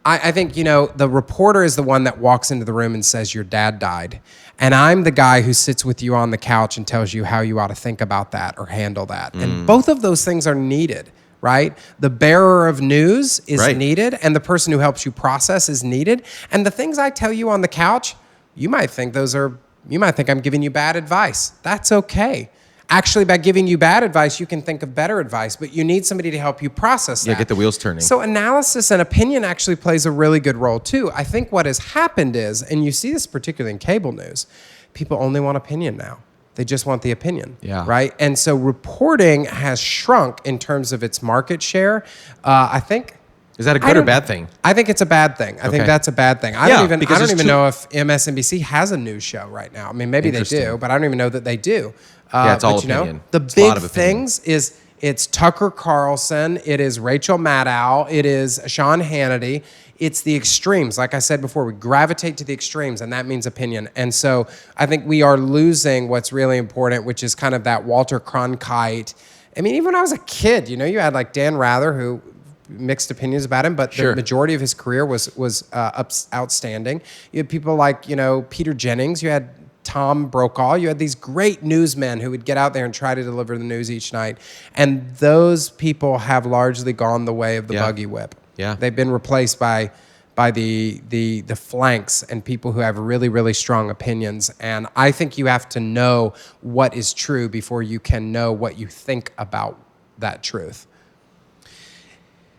I think, the reporter is the one that walks into the room and says, your dad died. And I'm the guy who sits with you on the couch and tells you how you ought to think about that or handle that. And both of those things are needed, right? The bearer of news is needed, and the person who helps you process is needed. And the things I tell you on the couch, you might think I'm giving you bad advice. That's okay. Actually, by giving you bad advice, you can think of better advice, but you need somebody to help you process that. Yeah, get the wheels turning. So analysis and opinion actually plays a really good role too. I think what has happened is, and you see this particularly in cable news, people only want opinion now. They just want the opinion, right? And so reporting has shrunk in terms of its market share. I think. Is that a good or bad thing? I think it's a bad thing. I think that's a bad thing. I don't even know if MSNBC has a news show right now. I mean, maybe they do, but I don't even know that they do. It's all opinion. The big things is it's Tucker Carlson, it is Rachel Maddow, it is Sean Hannity. It's the extremes. Like I said before, we gravitate to the extremes, and that means opinion. And so I think we are losing what's really important, which is kind of that Walter Cronkite. I mean, even when I was a kid, you had like Dan Rather, who mixed opinions about him, but the majority of his career was outstanding. You had people like, Peter Jennings. You had Tom Brokaw. You had these great newsmen who would get out there and try to deliver the news each night. And those people have largely gone the way of the buggy whip. Yeah. They've been replaced by the flanks and people who have really, really strong opinions. And I think you have to know what is true before you can know what you think about that truth.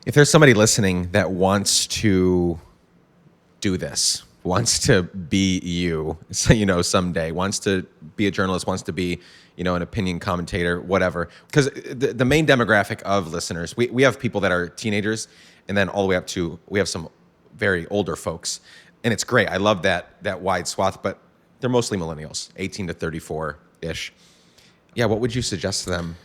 If there's somebody listening that wants to do this, wants to be you, someday, wants to be a journalist, wants to be, an opinion commentator, whatever. Because the main demographic of listeners, we have people that are teenagers, and then all the way up to, we have some very older folks. And it's great. I love that wide swath, but they're mostly millennials, 18 to 34-ish. Yeah, what would you suggest to them?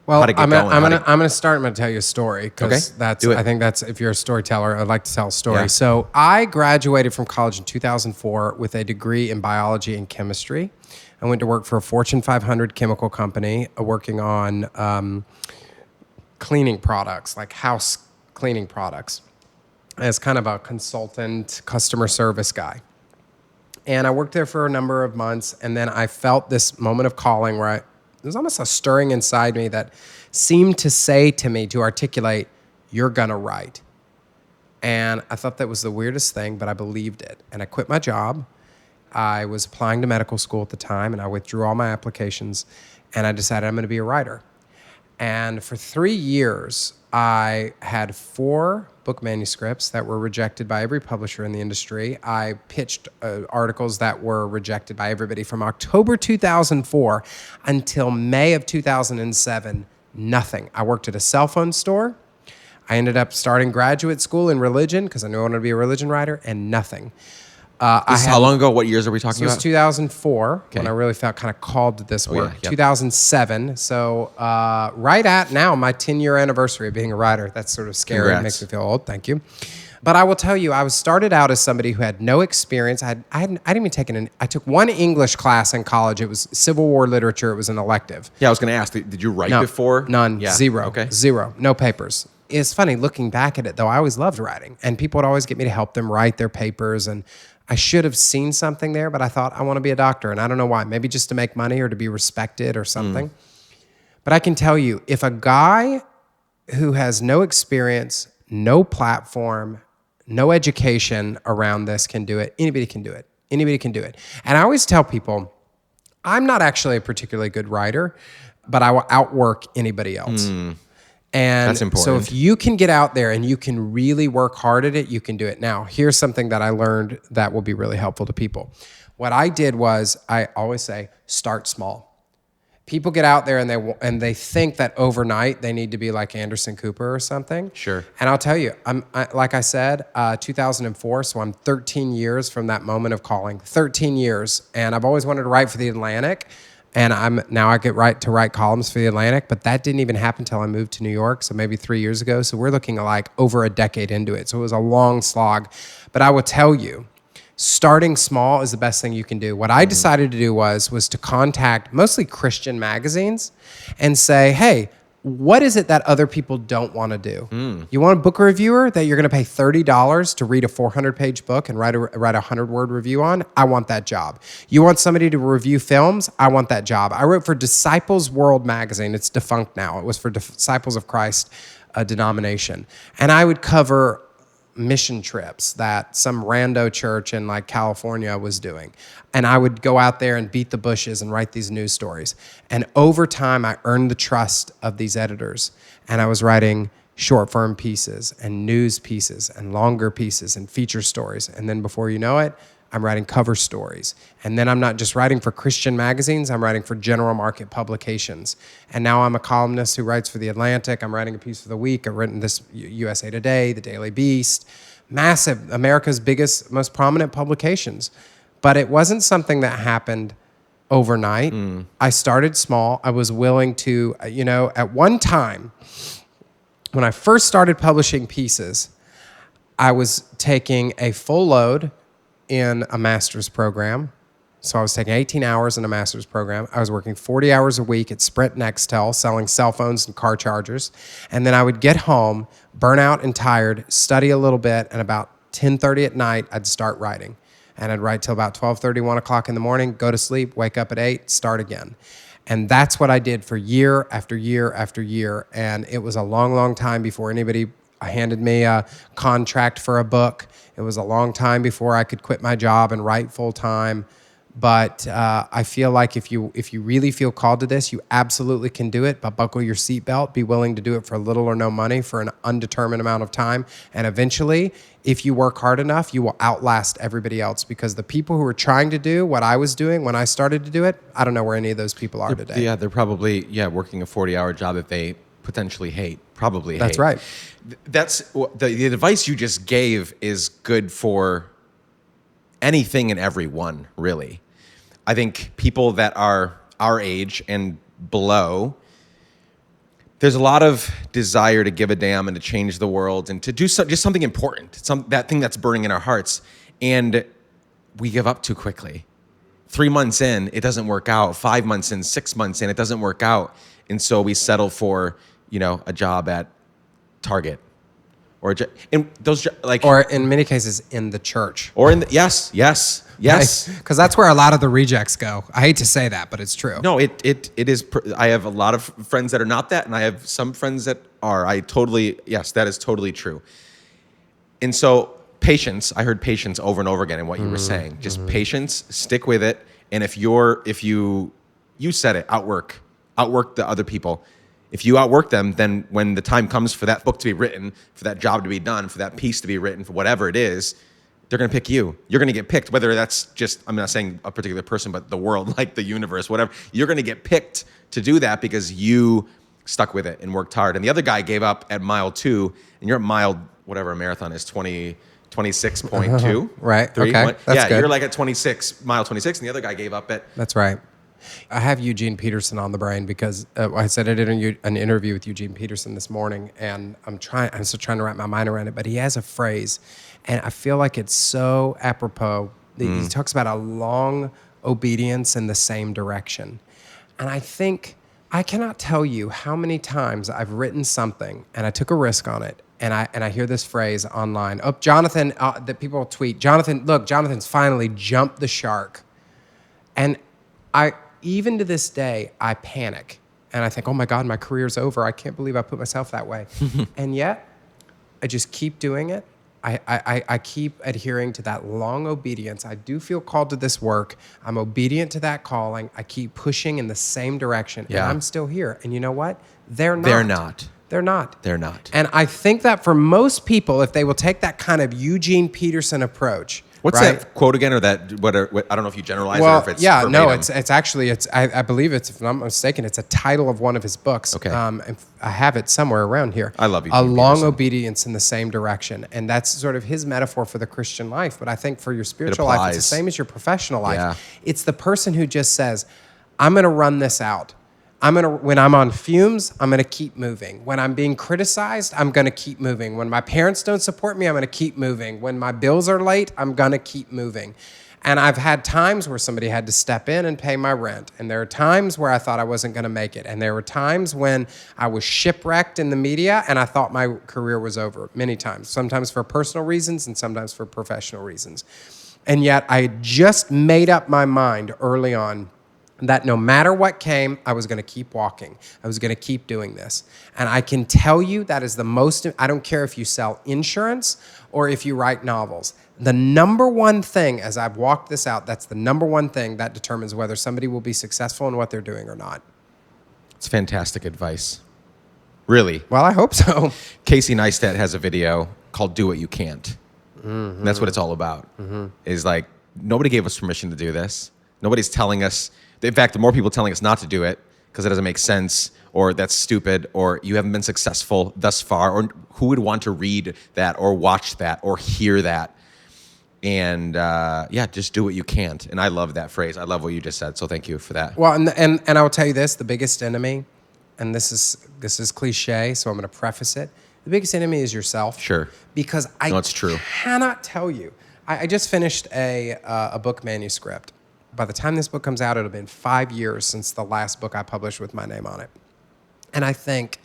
Well, I'm gonna start. I'm gonna tell you a story because I think that's, if you're a storyteller, I'd like to tell a story. Yeah. So I graduated from college in 2004 with a degree in biology and chemistry. I went to work for a Fortune 500 chemical company working on cleaning products, like house cleaning products, as kind of a consultant customer service guy. And I worked there for a number of months, and then I felt this moment of calling where there's almost a stirring inside me that seemed to say to me, to articulate, you're gonna write. And I thought that was the weirdest thing, but I believed it. And I quit my job. I was applying to medical school at the time, and I withdrew all my applications, and I decided I'm gonna be a writer. And for 3 years, I had 4 book manuscripts that were rejected by every publisher in the industry. I pitched articles that were rejected by everybody from October 2004 until May of 2007. Nothing. I worked at a cell phone store. I ended up starting graduate school in religion because I knew I wanted to be a religion writer, and nothing. How long ago? What years are we talking This about? was 2004 when I really felt kind of called to this work. yeah. 2007. So right at now, my 10-year anniversary of being a writer. That's sort of scary. Congrats. It makes me feel old. Thank you. But I will tell you, I was started out as somebody who had no experience. I didn't even take I took one English class in college. It was Civil War literature. It was an elective. Yeah, I was going to ask, did you write No, before? None. Yeah. Zero. Okay. Zero. No papers. It's funny looking back at it, though. I always loved writing, and people would always get me to help them write their papers. And I should have seen something there, but I thought I want to be a doctor, and I don't know why. Maybe just to make money or to be respected or something. But I can tell you, if a guy who has no experience, no platform, no education around this can do it, anybody can do it. Anybody can do it. And I always tell people, I'm not actually a particularly good writer, but I will outwork anybody else. And That's important. so if you can get out there and you can really work hard at it, you can do it. Now, here's something that I learned that will be really helpful to people. What I did was, I always say, start small. People get out there and they think that overnight they need to be like Anderson Cooper or something. Sure. And I'll tell you, like I said, 2004, so I'm 13 years from that moment of calling. 13 years, and I've always wanted to write for the Atlantic, and I get to write columns for the Atlantic, but that didn't even happen until I moved to New York, so maybe 3 years ago. So we're looking at like over a decade into it. So it was a long slog, but I will tell you, starting small is the best thing you can do. What I decided to do was to contact mostly Christian magazines and say, hey, what is it that other people don't want to do? You want a book reviewer that you're going to pay $30 to read a 400-page book and write a 100-word review on? I want that job. You want somebody to review films? I want that job. I wrote for Disciples World magazine. It's defunct now. It was for Disciples of Christ, a denomination. And I would cover mission trips that some rando church in like California was doing. And I would go out there and beat the bushes and write these news stories. And over time, I earned the trust of these editors. And I was writing short form pieces and news pieces and longer pieces and feature stories. And then before you know it, I'm writing cover stories. And then I'm not just writing for Christian magazines, I'm writing for general market publications. And now I'm a columnist who writes for The Atlantic. I'm writing a piece for The Week. I've written this USA Today, The Daily Beast, massive, America's biggest, most prominent publications. But it wasn't something that happened overnight. I started small. I was willing to, at one time, when I first started publishing pieces, I was taking a full load in a master's program. So I was taking 18 hours in a master's program. I was working 40 hours a week at Sprint Nextel, selling cell phones and car chargers. And then I would get home, burn out and tired, study a little bit, and about 10:30 at night, I'd start writing. And I'd write till about 12:30, 1 o'clock in the morning, go to sleep, wake up at 8, start again. And that's what I did for year after year after year. And it was a long, long time before anybody handed me a contract for a book. It was a long time before I could quit my job and write full time. But I feel like if you really feel called to this, you absolutely can do it. But buckle your seatbelt. Be willing to do it for little or no money for an undetermined amount of time. And eventually, if you work hard enough, you will outlast everybody else. Because the people who are trying to do what I was doing when I started to do it, I don't know where any of those people are today. Yeah, they're probably working a 40-hour job that they potentially hate. Probably hate. That's right. That's the advice you just gave is good for anything and everyone, really. I think people that are our age and below, there's a lot of desire to give a damn and to change the world and to do just something important, that thing that's burning in our hearts, and we give up too quickly. 3 months in, it doesn't work out. 5 months in, 6 months in, it doesn't work out, and so we settle for a job at Target, or in many cases in the church, or in the, yes, because that's where a lot of the rejects go. I hate to say that, but it's true. No, it is. I have a lot of friends that are not that, and I have some friends that are. That is totally true. And so patience. I heard patience over and over again in what you were saying. Just patience. Stick with it. And if you said it, outwork the other people. If you outwork them, then when the time comes for that book to be written, for that job to be done, for that piece to be written, for whatever it is, they're going to pick you. You're going to get picked, whether that's just, I'm not saying a particular person, but the world, like the universe, whatever. You're going to get picked to do that because you stuck with it and worked hard. And the other guy gave up at mile 2, and you're at mile, whatever a marathon is, 26.2. Right. 3, okay. That's good. You're like at mile 26, and the other guy gave up at. That's right. I have Eugene Peterson on the brain because I said I did an interview with Eugene Peterson this morning, and I'm still trying to wrap my mind around it. But he has a phrase, and I feel like it's so apropos. He talks about a long obedience in the same direction, and I think I cannot tell you how many times I've written something and I took a risk on it. And I hear this phrase online. Oh, Jonathan, that people tweet, Jonathan's finally jumped the shark. And even to this day, I panic. And I think, oh my God, my career's over. I can't believe I put myself that way. And yet, I just keep doing it. I keep adhering to that long obedience. I do feel called to this work. I'm obedient to that calling. I keep pushing in the same direction. Yeah. And I'm still here. And you know what? They're not. They're not. And I think that for most people, if they will take that kind of Eugene Peterson approach. What's right? that quote again, or that what I don't know if you generalize it or if it's yeah, verbatim. no, it's actually I believe it's, if I'm not mistaken, it's a title of one of his books. Okay. And I have it somewhere around here. I love you. A long obedience in the same direction, and that's sort of his metaphor for the Christian life. But I think for your spiritual life, it's the same as your professional life. Yeah. It's the person who just says, "I'm going to run this out. When I'm on fumes, I'm going to keep moving. When I'm being criticized, I'm going to keep moving. When my parents don't support me, I'm going to keep moving. When my bills are late, I'm going to keep moving." And I've had times where somebody had to step in and pay my rent. And there are times where I thought I wasn't going to make it. And there were times when I was shipwrecked in the media and I thought my career was over many times, sometimes for personal reasons and sometimes for professional reasons. And yet I just made up my mind early on that no matter what came, I was going to keep walking. I was going to keep doing this. And I can tell you that is the most, I don't care if you sell insurance or if you write novels. The number one thing, as I've walked this out, that's the number one thing that determines whether somebody will be successful in what they're doing or not. It's fantastic advice. Really. Well, I hope so. Casey Neistat has a video called Do What You Can't. Mm-hmm. And that's what it's all about. Mm-hmm. Is like, nobody gave us permission to do this. Nobody's telling us. In fact, the more people telling us not to do it because it doesn't make sense, or that's stupid, or you haven't been successful thus far, or who would want to read that or watch that or hear that? And just do what you can't. And I love that phrase. I love what you just said. So thank you for that. Well, and I will tell you this: the biggest enemy, and this is cliche, so I'm going to preface it. The biggest enemy is yourself. Sure. Because it's true. Cannot tell you. I just finished a book manuscript. By the time this book comes out, it'll have been 5 years since the last book I published with my name on it. And I think,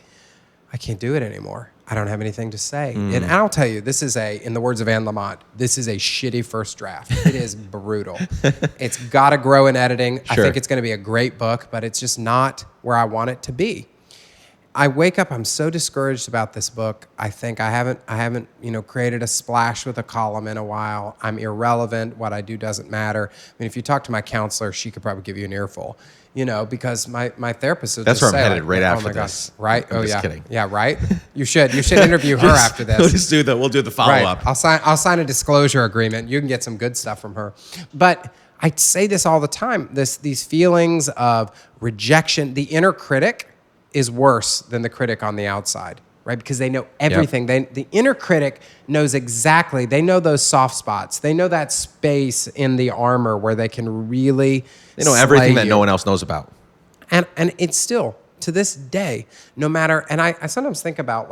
I can't do it anymore. I don't have anything to say. And I'll tell you, this is in the words of Anne Lamott, this is a shitty first draft. It is brutal. It's got to grow in editing. Sure. I think it's going to be a great book, but it's just not where I want it to be. I wake up, I'm so discouraged about this book. I think I haven't created a splash with a column in a while. I'm irrelevant. What I do doesn't matter. I mean, if you talk to my counselor, she could probably give you an earful, because my therapist will That's just where say, I'm headed right after my this. God. Right? I'm just kidding. Yeah, right? You should interview her after this. We'll do the follow-up. Right. I'll sign a disclosure agreement. You can get some good stuff from her. But I say this all the time, these feelings of rejection, the inner critic is worse than the critic on the outside, right? Because they know everything. Yep. The inner critic knows exactly. They know those soft spots. They know that space in the armor where they can really They know everything that no one else knows about. And it's still, to this day, no matter, and I sometimes think about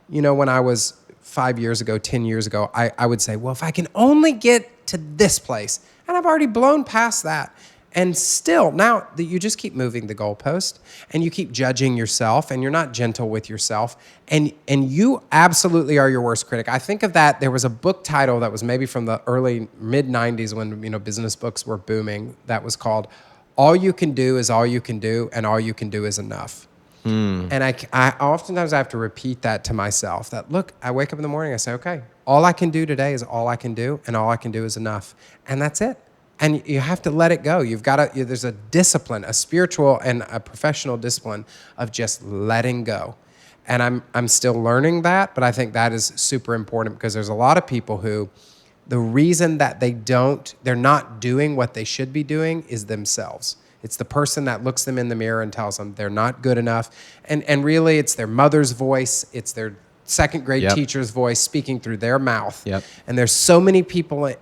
when I was 5 years ago, 10 years ago, I would say, well, if I can only get to this place, and I've already blown past that. And still, now that you just keep moving the goalpost and you keep judging yourself and you're not gentle with yourself and you absolutely are your worst critic. I think of that. There was a book title that was maybe from the early mid-90s when business books were booming that was called All You Can Do Is All You Can Do and All You Can Do Is Enough. And I oftentimes I have to repeat that to myself that, look, I wake up in the morning, I say, okay, all I can do today is all I can do and all I can do is enough. And that's it. And you have to let it go. There's a discipline, a spiritual and a professional discipline of just letting go. And I'm still learning that, but I think that is super important because there's a lot of people who, the reason that they're not doing what they should be doing is themselves. It's the person that looks them in the mirror and tells them they're not good enough. And really it's their mother's voice, it's their second grade teacher's voice speaking through their mouth. And there's so many people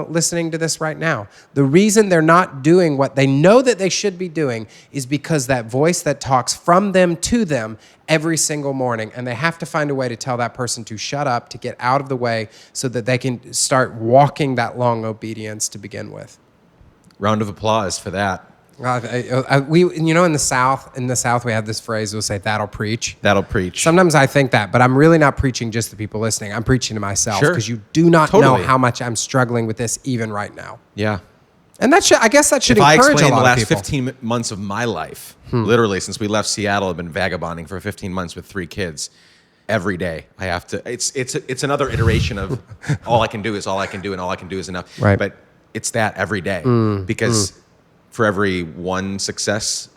listening to this right now. The reason they're not doing what they know that they should be doing is because that voice that talks from them to them every single morning, and they have to find a way to tell that person to shut up, to get out of the way so that they can start walking that long obedience to begin with. Round of applause for that. We in the South we have this phrase, we'll say, that'll preach. That'll preach. Sometimes I think that, but I'm really not preaching just to people listening. I'm preaching to myself because you do not know how much I'm struggling with this even right now. Yeah. And I guess that should encourage a lot of people. If I explain the last 15 months of my life, literally since we left Seattle, I've been vagabonding for 15 months with 3 kids. Every day I have to, it's another iteration of all I can do is all I can do and all I can do is enough. Right. But it's that every day because for every one success,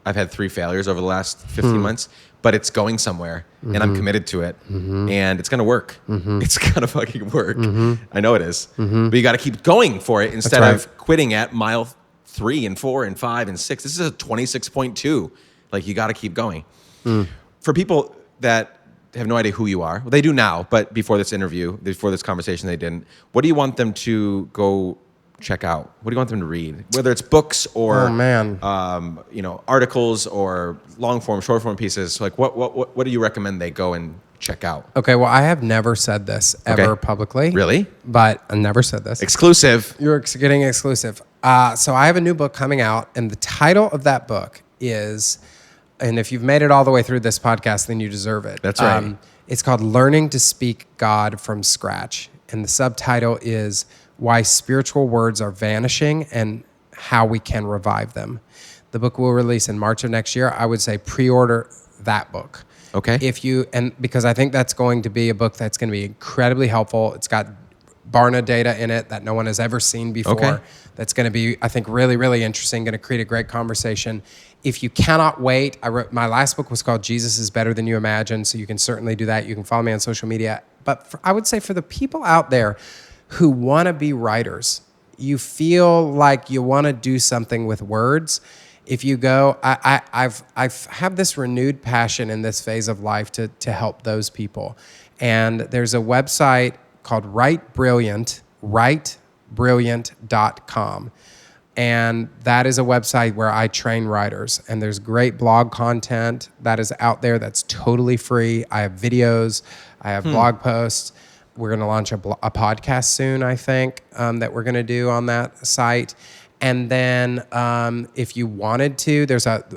I've had 3 failures over the last 15 months, but it's going somewhere and I'm committed to it and it's going to work. It's going to fucking work. I know it is, but you got to keep going for it instead of quitting at mile 3 and 4 and 5 and 6. This is a 26.2. Like, you got to keep going. For people that have no idea who you are, well, they do now, but before this interview, before this conversation, they didn't. What do you want them to go check out? What do you want them to read? Whether it's books or articles or long form, short form pieces. Like, what do you recommend they go and check out? Okay, well, I have never said this ever publicly. Really? But I never said this. Exclusive. You're getting exclusive. So I have a new book coming out, and the title of that book is, and if you've made it all the way through this podcast, then you deserve it. That's right. It's called Learning to Speak God from Scratch. And the subtitle is Why Spiritual Words Are Vanishing and How We Can Revive Them. The book will release in March of next year. I would say pre-order that book. Okay. Because I think that's going to be a book that's going to be incredibly helpful. It's got Barna data in it that no one has ever seen before. Okay. That's going to be, I think, really, really interesting, going to create a great conversation. If you cannot wait, my last book was called Jesus is Better Than You Imagine, so you can certainly do that. You can follow me on social media. But I would say for the people out there who want to be writers, you feel like you want to do something with words. If you go, I've had this renewed passion in this phase of life to help those people. And there's a website called writebrilliant.com. And that is a website where I train writers. And there's great blog content that is out there that's totally free. I have videos, I have blog posts. We're going to launch a podcast soon, I think, that we're going to do on that site. And then if you wanted to,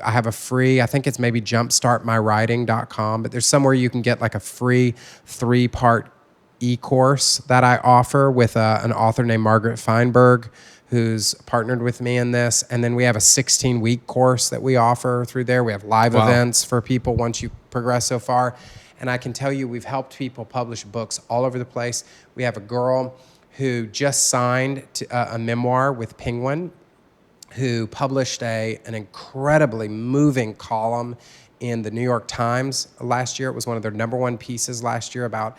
I have a free, I think it's maybe jumpstartmywriting.com, but there's somewhere you can get like a free 3-part e-course that I offer with an author named Margaret Feinberg, who's partnered with me in this. And then we have a 16-week course that we offer through there. We have live events for people once you progress so far. And I can tell you, we've helped people publish books all over the place. We have a girl who just signed a memoir with Penguin, who published an incredibly moving column in the New York Times last year. It was one of their #1 pieces last year about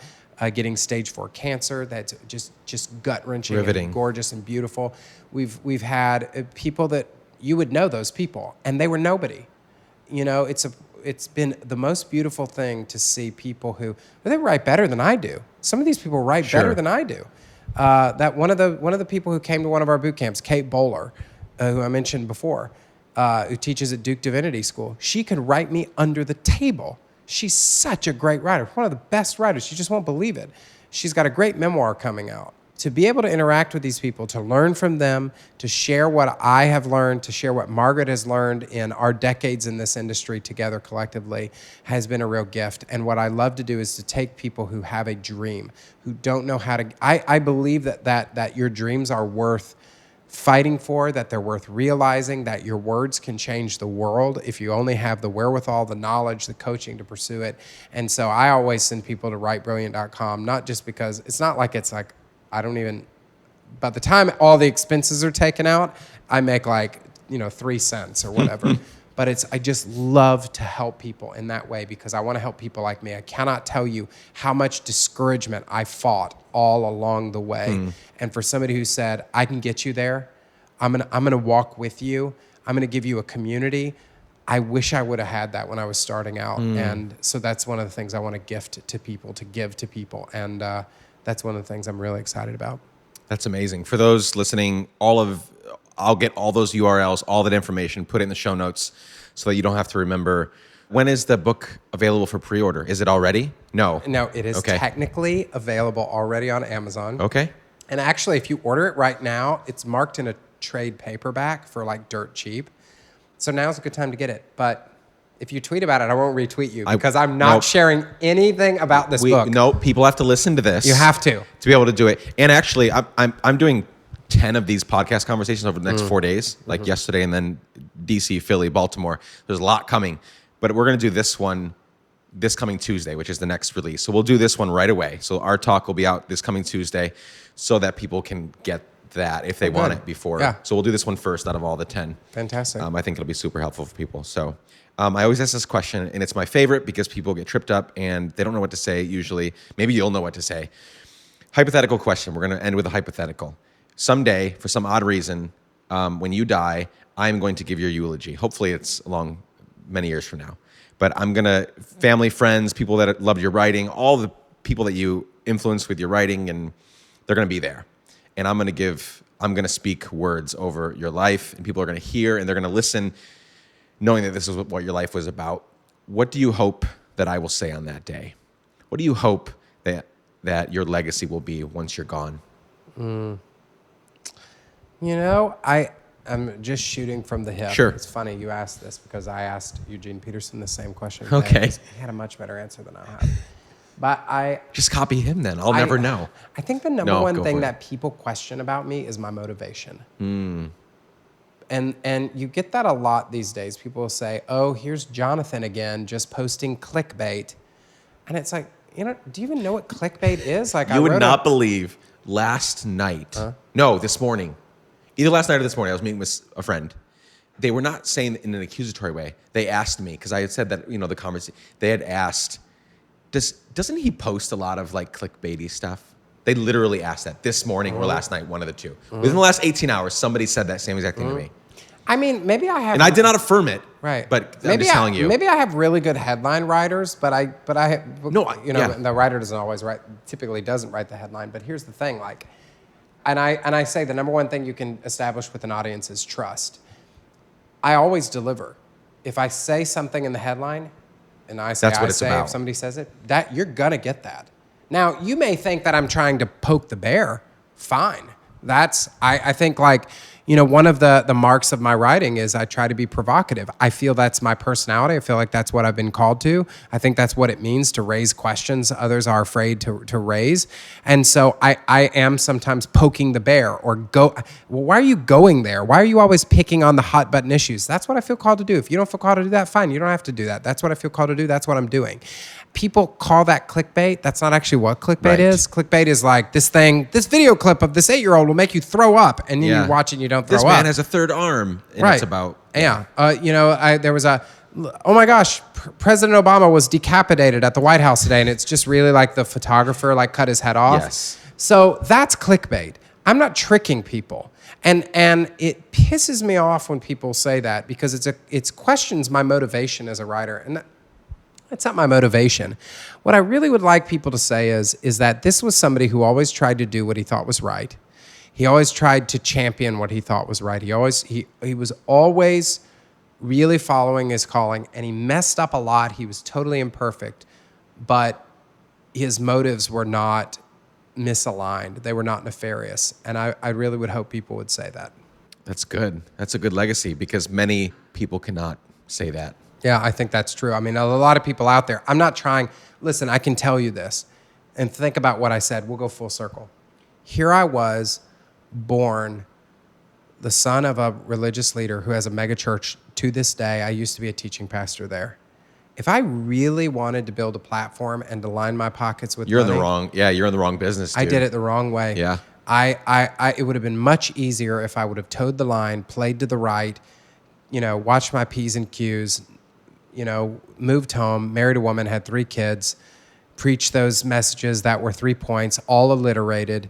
getting stage 4 cancer. That's just gut-wrenching, riveting, and gorgeous and beautiful. We've had people that you would know those people, and they were nobody. You know, it's been the most beautiful thing to see people who they write better than I do. Some of these people write better than I do. That one of the people who came to one of our boot camps, Kate Bowler, who I mentioned before, who teaches at Duke Divinity School, she could write me under the table. She's such a great writer, one of the best writers. You just won't believe it. She's got a great memoir coming out. To be able to interact with these people, to learn from them, to share what I have learned, to share what Margaret has learned in our decades in this industry together collectively has been a real gift. And what I love to do is to take people who have a dream, who don't know how to... I believe that your dreams are worth fighting for, that they're worth realizing, that your words can change the world if you only have the wherewithal, the knowledge, the coaching to pursue it. And so I always send people to writebrilliant.com, not just because... It's not like it's like... by the time all the expenses are taken out, I make like, 3 cents or whatever. But I just love to help people in that way because I want to help people like me. I cannot tell you how much discouragement I fought all along the way. And for somebody who said, I can get you there, I'm gonna walk with you, I'm gonna give you a community. I wish I would have had that when I was starting out. And so that's one of the things I want to gift to people, to give to people. And that's one of the things I'm really excited about. That's amazing. For those listening, I'll get all those URLs, all that information, put it in the show notes so that you don't have to remember. When is the book available for pre-order? Is it already? No, it is technically available already on Amazon. Okay. And actually, if you order it right now, it's marked in a trade paperback for like dirt cheap. So now's a good time to get it. But if you tweet about it, I won't retweet you because I'm not sharing anything about this book. No, people have to listen to this. You have to be able to do it. And actually, I'm doing 10 of these podcast conversations over the next 4 days, like yesterday, and then DC, Philly, Baltimore. There's a lot coming, but we're going to do this one this coming Tuesday, which is the next release. So we'll do this one right away. So our talk will be out this coming Tuesday so that people can get that if they want it before. Yeah. So we'll do this one first out of all the 10. Fantastic. I think it'll be super helpful for people. So I always ask this question, and it's my favorite because people get tripped up and they don't know what to say usually. Maybe you'll know what to say. Hypothetical question. We're going to end with a hypothetical. Someday, for some odd reason, when you die, I'm going to give your eulogy. Hopefully it's along many years from now. But I'm going to, family, friends, people that loved your writing, all the people that you influenced with your writing, and they're going to be there. And I'm going to speak words over your life, and people are going to hear, and they're going to listen, knowing that this is what your life was about. What do you hope that I will say on that day? What do you hope that your legacy will be once you're gone? I'm just shooting from the hip. Sure. It's funny you asked this because I asked Eugene Peterson the same question. Okay. He had a much better answer than I have. But just copy him then. I'll never know. I think the number one thing that people question about me is my motivation. And you get that a lot these days. People will say, "Oh, here's Jonathan again, just posting clickbait," and it's like, do you even know what clickbait is? Like, you would not believe. Last night, this morning, either last night or this morning, I was meeting with a friend. They were not saying it in an accusatory way. They asked me, because I had said that, the conversation, they had asked, doesn't he post a lot of like clickbaity stuff? They literally asked that this morning or last night, one of the two. Within the last 18 hours, somebody said that same exact thing to me. I mean, maybe I have... And I did not affirm it. Right. But I'm just telling you. Maybe I have really good headline writers, but the writer typically doesn't write the headline. But here's the thing, and I say the number one thing you can establish with an audience is trust. I always deliver. If I say something in the headline, and if somebody says it, that you're gonna get that. Now, you may think that I'm trying to poke the bear. Fine. I think one of the marks of my writing is I try to be provocative. I feel that's my personality. I feel like that's what I've been called to. I think that's what it means to raise questions others are afraid to raise. And so I am sometimes poking the bear why are you going there? Why are you always picking on the hot button issues? That's what I feel called to do. If you don't feel called to do that, fine. You don't have to do that. That's what I feel called to do. That's what I'm doing. People call that clickbait. That's not actually what clickbait is. Clickbait is like this video clip of this 8-year-old will make you throw up, and then you watch it and you don't throw up. This man has a third arm, and it's about... Yeah. There was oh my gosh, President Obama was decapitated at the White House today, and it's just really like the photographer cut his head off. Yes. So that's clickbait. I'm not tricking people. And it pisses me off when people say that because it questions my motivation as a writer. And that's not my motivation. What I really would like people to say is that this was somebody who always tried to do what he thought was right. He always tried to champion what he thought was right. He was always really following his calling, and he messed up a lot. He was totally imperfect, but his motives were not misaligned. They were not nefarious. And I really would hope people would say that. That's good. That's a good legacy because many people cannot say that. Yeah, I think that's true. I mean, a lot of people out there, I'm not trying, listen, I can tell you this, and think about what I said. We'll go full circle. Here I was, born, the son of a religious leader who has a mega church to this day. I used to be a teaching pastor there. If I really wanted to build a platform and to line my pockets with you're money, in the wrong business, dude. I did it the wrong way. Yeah. It would have been much easier if I would have towed the line, played to the right, watched my P's and Q's, moved home, married a woman, had 3 kids, preached those messages that were 3 points, all alliterated,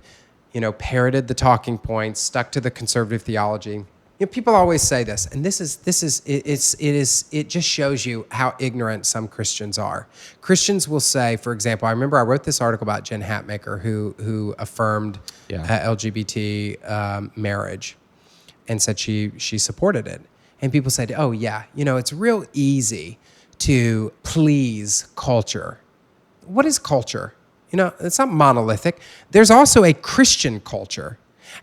parroted the talking points, stuck to the conservative theology. People always say this, and it just shows you how ignorant some Christians are. Christians will say, for example, I remember I wrote this article about Jen Hatmaker, who affirmed LGBT marriage, and said she supported it. And people said, oh yeah, it's real easy to please culture. What is culture? It's not monolithic. There's also a Christian culture,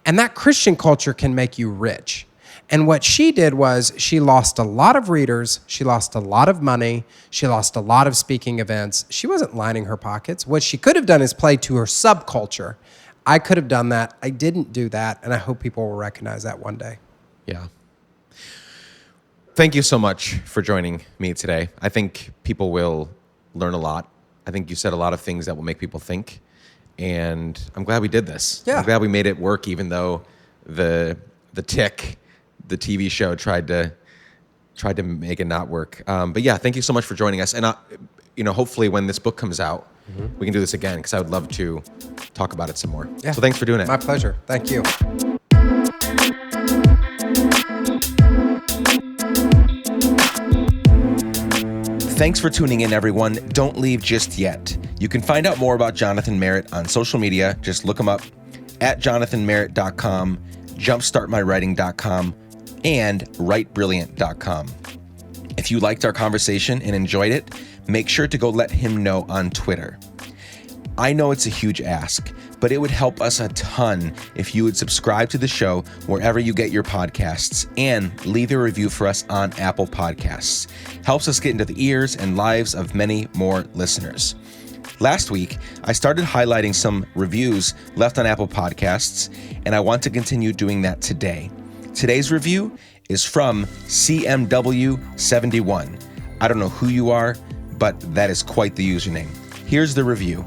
and that Christian culture can make you rich. And what she did was she lost a lot of readers, she lost a lot of money, she lost a lot of speaking events. She wasn't lining her pockets. What she could have done is play to her subculture. I could have done that. I didn't do that, and I hope people will recognize that one day. Yeah. Thank you so much for joining me today. I think people will learn a lot. I think you said a lot of things that will make people think, and I'm glad we did this. Yeah. I'm glad we made it work, even though the Tick, the TV show, tried to make it not work. But yeah, thank you so much for joining us. And hopefully when this book comes out, we can do this again, because I would love to talk about it some more. Yeah. So thanks for doing it. My pleasure. Thank you. Thanks for tuning in, everyone. Don't leave just yet. You can find out more about Jonathan Merritt on social media. Just look him up at jonathanmerritt.com, jumpstartmywriting.com, and writebrilliant.com. If you liked our conversation and enjoyed it, make sure to go let him know on Twitter. I know it's a huge ask, but it would help us a ton if you would subscribe to the show wherever you get your podcasts and leave a review for us on Apple Podcasts. Helps us get into the ears and lives of many more listeners. Last week, I started highlighting some reviews left on Apple Podcasts, and I want to continue doing that today. Today's review is from CMW71. I don't know who you are, but that is quite the username. Here's the review.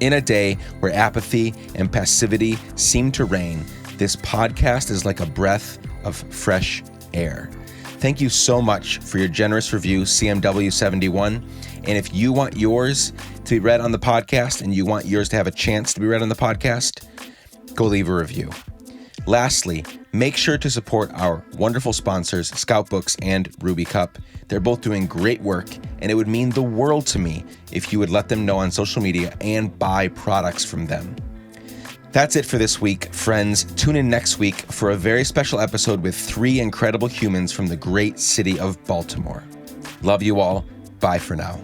In a day where apathy and passivity seem to reign, this podcast is like a breath of fresh air. Thank you so much for your generous review, CMW71. And if you want yours to be read on the podcast and you want yours to have a chance to be read on the podcast, go leave a review. Lastly, make sure to support our wonderful sponsors, Scout Books and Ruby Cup. They're both doing great work, and it would mean the world to me if you would let them know on social media and buy products from them. That's it for this week, friends. Tune in next week for a very special episode with 3 incredible humans from the great city of Baltimore. Love you all. Bye for now.